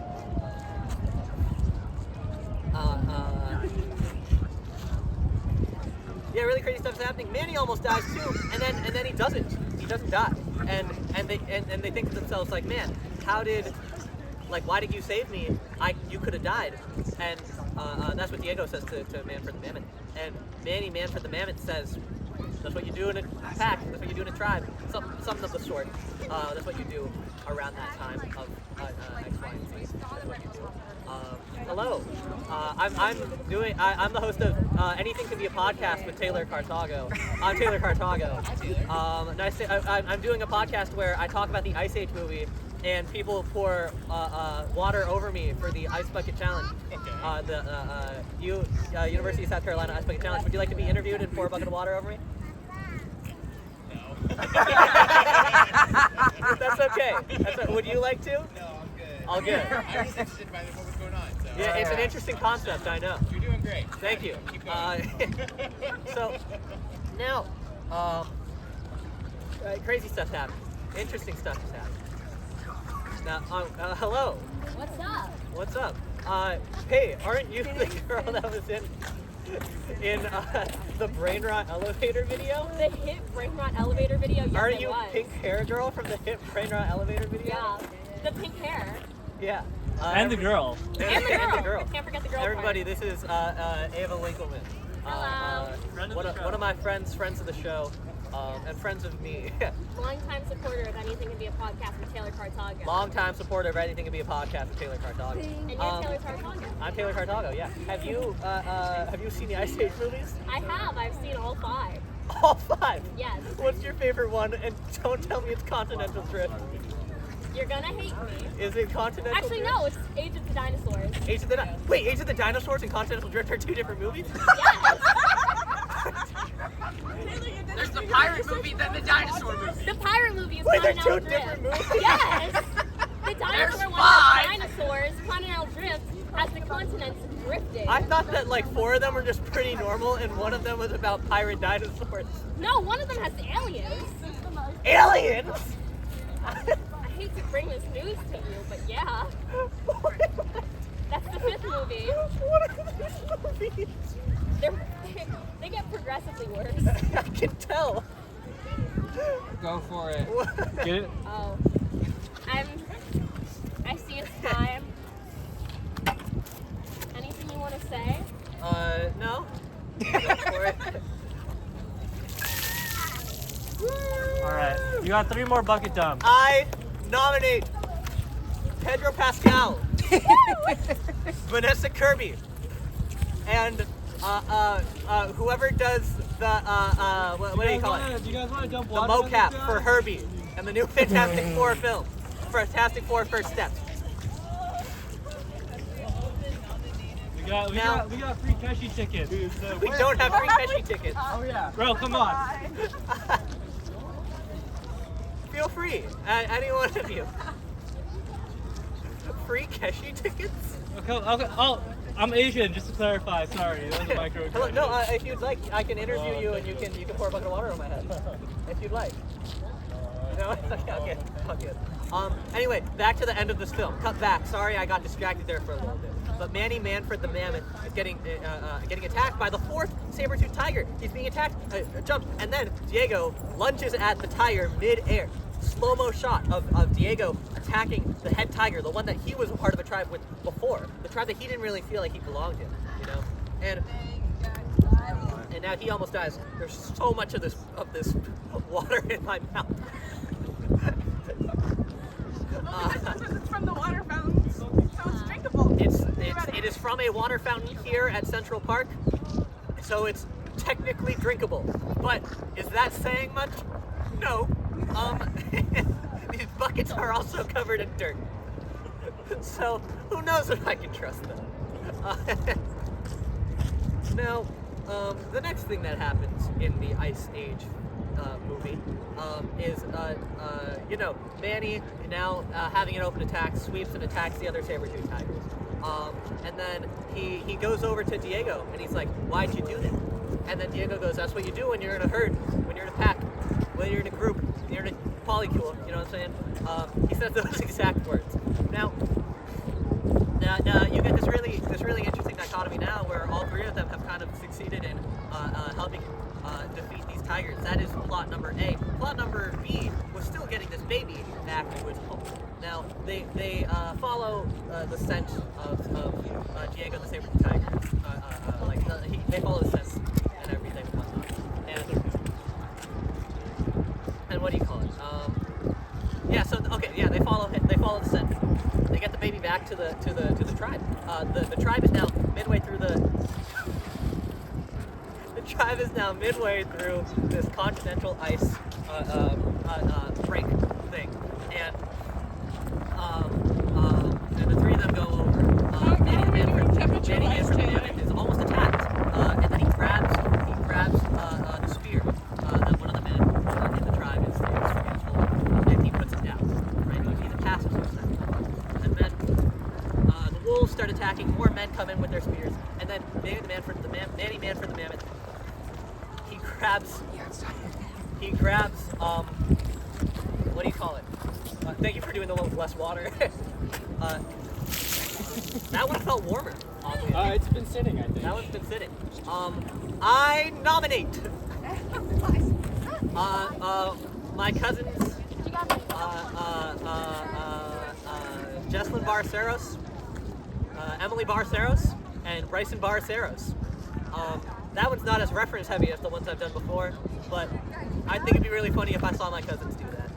[SPEAKER 3] yeah, really crazy stuff is happening. Manny almost dies too, and then he doesn't die. And they think to themselves like, man, why did you save me? You could have died. And that's what Diego says to Manfred the Mammoth. And Manfred the Mammoth says, that's what you do in a pack, that's what you do in a tribe, something of the sort. That's what you do around that time of X, Y, and Z. That's what you do. Hello, I'm the host of Anything Can Be a Podcast with Taylor Cartago. I'm Taylor Cartago. I'm doing a podcast where I talk about the Ice Age movie and people pour water over me for the Ice Bucket Challenge. The University of South Carolina Ice Bucket Challenge. Would you like to be interviewed and pour a bucket of water over me? No. That's okay. Would you like to?
[SPEAKER 8] No, I'm good.
[SPEAKER 3] All good.
[SPEAKER 8] I was interested by what was going on. So.
[SPEAKER 3] Yeah, it's an interesting concept, I know.
[SPEAKER 8] You're doing great.
[SPEAKER 3] Thank you.
[SPEAKER 8] Keep going.
[SPEAKER 3] So, now, crazy stuff's happening. Interesting stuff is happening. Now, hello.
[SPEAKER 5] What's up?
[SPEAKER 3] What's up? Hey, aren't you the girl that was in the Brain Rot Elevator video?
[SPEAKER 5] The hit Brain Rot Elevator video? Yes,
[SPEAKER 3] Aren't you
[SPEAKER 5] was.
[SPEAKER 3] Pink Hair Girl from the hit Brain Rot Elevator video?
[SPEAKER 5] Yeah, the pink hair.
[SPEAKER 3] Yeah.
[SPEAKER 4] And the girl.
[SPEAKER 5] And the girl.
[SPEAKER 3] And the girl.
[SPEAKER 5] Can't forget the girl
[SPEAKER 3] Everybody,
[SPEAKER 5] part.
[SPEAKER 3] this is Ava Winkleman.
[SPEAKER 5] Hello.
[SPEAKER 3] One of my friends of the show, and friends of me.
[SPEAKER 5] Longtime supporter of Anything Can Be a Podcast with Taylor Cartago.
[SPEAKER 3] Longtime supporter of Anything Can Be a Podcast with Taylor Cartago.
[SPEAKER 5] And you're Taylor Cartago.
[SPEAKER 3] I'm Taylor Cartago, yeah. Have you seen the Ice Age movies?
[SPEAKER 5] I have. I've seen all 5.
[SPEAKER 3] All 5?
[SPEAKER 5] Yes.
[SPEAKER 3] What's your favorite one? And don't tell me it's Continental Drift.
[SPEAKER 5] You're gonna hate me.
[SPEAKER 3] Is it Continental
[SPEAKER 5] Actually,
[SPEAKER 3] Drift?
[SPEAKER 5] no. It's Age of the Dinosaurs.
[SPEAKER 3] Age of the Dinosaurs and Continental Drift are 2 different movies?
[SPEAKER 5] Yes.
[SPEAKER 1] There's the pirate movie, then the dinosaur movie.
[SPEAKER 5] The pirate movie is
[SPEAKER 3] Wait, they're
[SPEAKER 5] Continental
[SPEAKER 3] 2
[SPEAKER 5] Drift.
[SPEAKER 3] different movies?
[SPEAKER 5] Yes. The dinosaur one has dinosaurs. Continental Drift has the continents drifting.
[SPEAKER 3] I thought that like 4 of them were just pretty normal and one of them was about pirate dinosaurs.
[SPEAKER 5] No, one of them has aliens.
[SPEAKER 3] Aliens?
[SPEAKER 5] I hate to bring this news to you, but yeah. That's the 5th movie.
[SPEAKER 3] What are these movies?
[SPEAKER 5] They get progressively worse.
[SPEAKER 3] I can tell.
[SPEAKER 4] Go for it. Get it?
[SPEAKER 5] Oh. I see it's time. Anything you want to say?
[SPEAKER 3] No. Go for it.
[SPEAKER 4] Alright. You got 3 more bucket dumps.
[SPEAKER 3] I nominate Pedro Pascal, Vanessa Kirby, and whoever does the what do you call it?
[SPEAKER 4] Do you guys want to dump
[SPEAKER 3] The
[SPEAKER 4] water?
[SPEAKER 3] mocap for Herbie and the new Fantastic Four film, Fantastic Four First Steps.
[SPEAKER 4] We got free Keshi tickets.
[SPEAKER 3] We don't have free Pesci tickets.
[SPEAKER 4] Oh yeah. Bro, come on.
[SPEAKER 3] Feel free, any one of you. Free Keshi tickets?
[SPEAKER 4] Okay, oh, I'm Asian, just to clarify. Sorry, that was a micro.
[SPEAKER 3] Hello, no, if you'd like, I can interview you and you can pour a bucket of water on my head. If you'd like. No? Okay. Anyway, back to the end of this film. Cut back. Sorry, I got distracted there for a little bit. But Manfred the Mammoth is getting attacked by the 4th saber-tooth tiger. He's being attacked, jumps, and then Diego lunges at the tiger mid-air. Slow-mo shot of Diego attacking the head tiger, the one that he was a part of a tribe with before, the tribe that he didn't really feel like he belonged in, you know. And now he almost dies. There's so much of this water in my mouth.
[SPEAKER 2] It's from the water fountain, so it's drinkable.
[SPEAKER 3] It is from a water fountain here at Central Park, so it's technically drinkable. But is that saying much? No. These buckets are also covered in dirt. So who knows if I can trust them. Now, the next thing that happens in the Ice Age movie is, Manny now having an open attack, sweeps and attacks the other saber-tooth tigers. And then he goes over to Diego and he's like, why'd you do that? And then Diego goes, that's what you do when you're in a herd, when you're in a pack, when you're in a group, when you're in a polycule, you know what I'm saying? He says those exact words. Now you get this really interesting dichotomy now where all three of them have kind of succeeded in helping defeat these tigers. That is plot number A. Plot number B was still getting this baby back to its home. Now they follow the scent of Diego the saber-tooth tiger. They follow the scent and everything and whatnot. And what do you call it? They follow the scent. They get the baby back to the tribe. The tribe is now midway through this continental ice break thing, and the three of them go over. Manny the man from the Mammoth is almost attacked, and then he grabs the spear that one of the men in the tribe is holding, and he puts it down. Right, he's a pacifist. And then the wolves start attacking. More men come in with their spears, and then Manny man for the Mammoth. He grabs what do you call it? Thank you for doing the one with less water. That one felt warmer, oddly.
[SPEAKER 4] It's been sitting, I think.
[SPEAKER 3] That one's been sitting. I nominate my cousins, Jesslyn Barceros, Emily Barceros, and Bryson Barceros. That one's not as reference heavy as the ones I've done before, but I think it'd be really funny if I saw my cousins do that.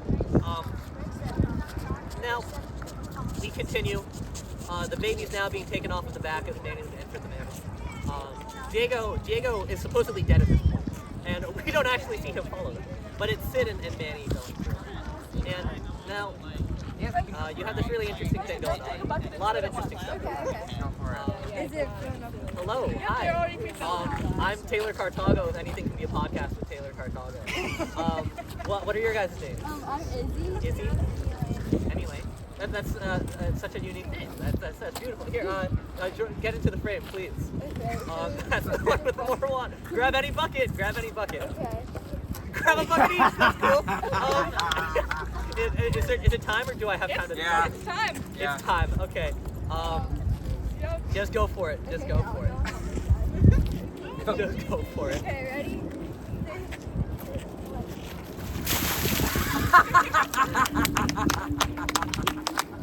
[SPEAKER 3] Now, we continue. The baby's now being taken off of the back of Manny and the Mammoth. Diego is supposedly dead at this point, and we don't actually see him follow them, but it's Sid and Manny going through. And now, you have this really interesting thing going on. A lot of interesting stuff. Hello, hi. I'm Taylor Cartago. If anything can be a podcast with Taylor Cartago. What are your guys' names?
[SPEAKER 5] I'm Izzy.
[SPEAKER 3] Izzy? Anyway, that's such a unique name. That's beautiful. Here, get into the frame, please.
[SPEAKER 5] Okay.
[SPEAKER 3] That's the one with more water. Grab any bucket.
[SPEAKER 5] Okay.
[SPEAKER 3] Grab a bucket each. That's cool. Is it time, or do I have time to?
[SPEAKER 1] Yeah.
[SPEAKER 2] It's time.
[SPEAKER 1] Yeah.
[SPEAKER 3] It's time. Okay. Just go for it. Just go for it. Just go for it.
[SPEAKER 5] Okay, ready?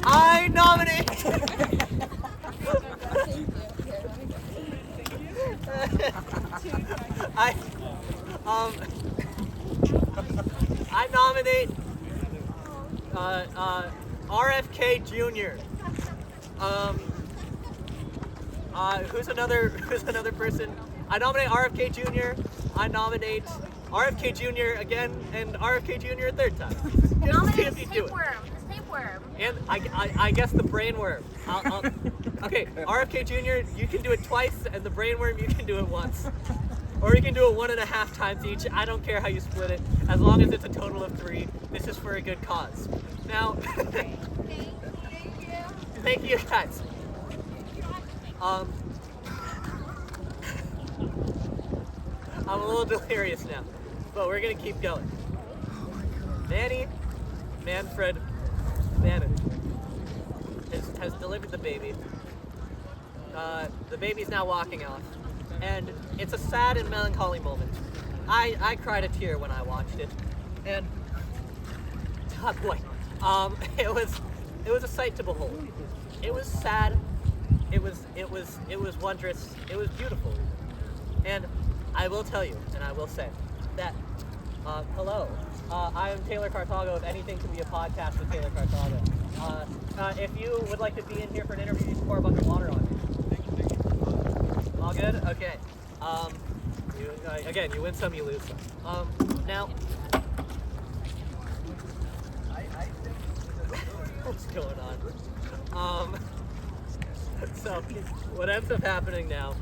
[SPEAKER 3] I nominate. I nominate RFK Jr. Who's another person? I nominate RFK Jr. I nominate RFK Jr. again, and RFK Jr. a third time. Just to see if you do it.
[SPEAKER 5] The tapeworm.
[SPEAKER 3] And I guess the brainworm. Okay, RFK Jr., you can do it twice, and the brainworm, you can do it once. Or you can do it 1.5 times each. I don't care how you split it, as long as it's a total of 3. This is for a good cause. Now, thank you guys. I'm a little delirious now, but we're gonna keep going. Manfred Mammoth has delivered the baby. The baby's now walking off, and it's a sad and melancholy moment. I cried a tear when I watched it, and oh boy, it was a sight to behold. It was sad. It was wondrous. It was beautiful, and I will tell you, and I will say that hello. I am Taylor Cartago of Anything Can Be a Podcast with Taylor Cartago. If you would like to be in here for an interview, you can pour a bucket of water on me. All good? Okay. Again, you win some, you lose some. Now, what's going on? So, what ends up happening now,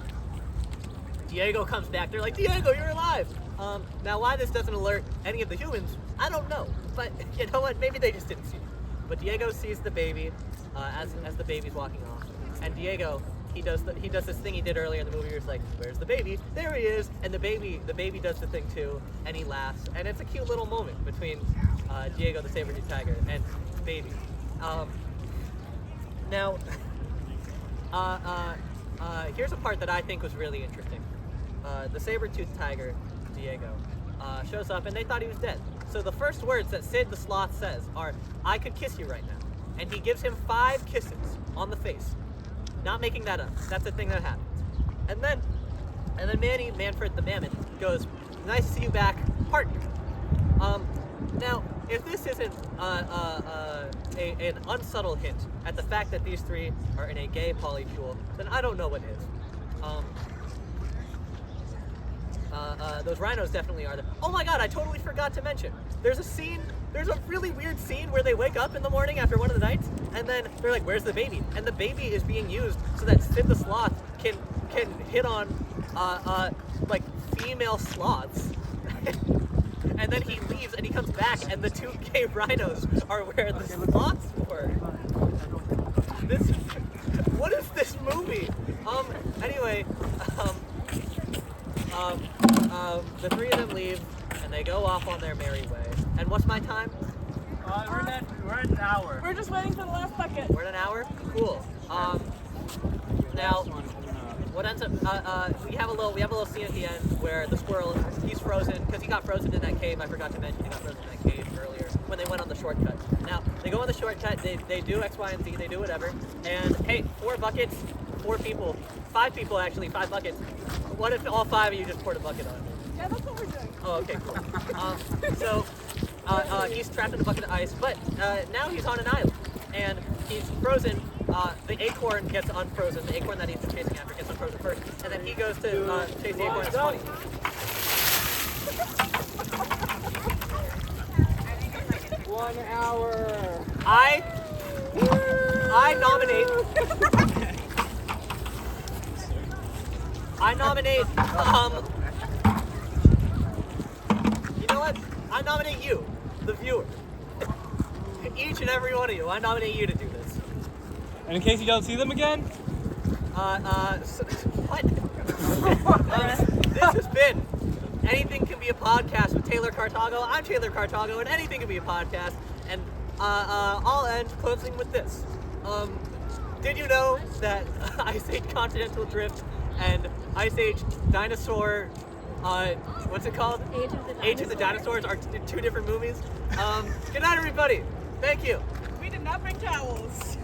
[SPEAKER 3] Diego comes back. They're like, Diego, you're alive! Now, why this doesn't alert any of the humans, I don't know. But, you know what? Maybe they just didn't see it. But Diego sees the baby as the baby's walking off. And Diego, he does this thing he did earlier in the movie where he's like, where's the baby? There he is! And the baby does the thing too, and he laughs. And it's a cute little moment between Diego the saber-tooth tiger and the baby. Now, here's a part that I think was really interesting. The saber-tooth tiger, Diego, shows up and they thought he was dead. So the first words that Sid the sloth says are, I could kiss you right now. And he gives him 5 kisses on the face. Not making that up. That's a thing that happens. And then Manfred the mammoth goes, nice to see you back, partner. Now, if this isn't an unsubtle hint at the fact that these 3 are in a gay polydual, then I don't know what is. Those rhinos definitely are there. Oh my god, I totally forgot to mention. There's a really weird scene where they wake up in the morning after one of the nights, and then they're like, where's the baby? And the baby is being used so that Sid the sloth can hit on like female sloths. And then he leaves and he comes back and the 2 gay rhinos are where the sloths were. What is this movie? Anyway, the 3 of them leave and they go off on their merry way. And what's my time?
[SPEAKER 4] We're at an hour.
[SPEAKER 2] We're just waiting for the last bucket.
[SPEAKER 3] We're at an hour? Cool. Now, what ends up, we have a little scene at the end where the squirrel, he's frozen, because he got frozen in that cave. I forgot to mention he got frozen in that cave earlier when they went on the shortcut. Now, they go on the shortcut, they do X, Y, and Z, they do whatever, and hey, 4 buckets, 4 people, 5 people actually, 5 buckets. What if all 5 of you just poured a bucket on me?
[SPEAKER 2] Yeah, that's what we're doing.
[SPEAKER 3] Oh, okay, cool. So, he's trapped in a bucket of ice, but now he's on an island, and he's frozen. The acorn gets unfrozen. The acorn that he's been chasing after gets unfrozen first, and then he goes to chase the acorn. It's funny.
[SPEAKER 6] One hour.
[SPEAKER 3] I nominate, you know what? I nominate you, the viewer. Each and every one of you, I nominate you to do this.
[SPEAKER 4] And in case you don't see them again?
[SPEAKER 3] What? This has been Anything Can Be a Podcast with Taylor Cartago. I'm Taylor Cartago, and anything can be a podcast. And I'll end closing with this. Did you know that Ice Age Continental Drift and Ice Age Dinosaur, what's it called? Age of the Dinosaurs are 2 different movies? Good night, everybody. Thank you.
[SPEAKER 2] We did not bring towels.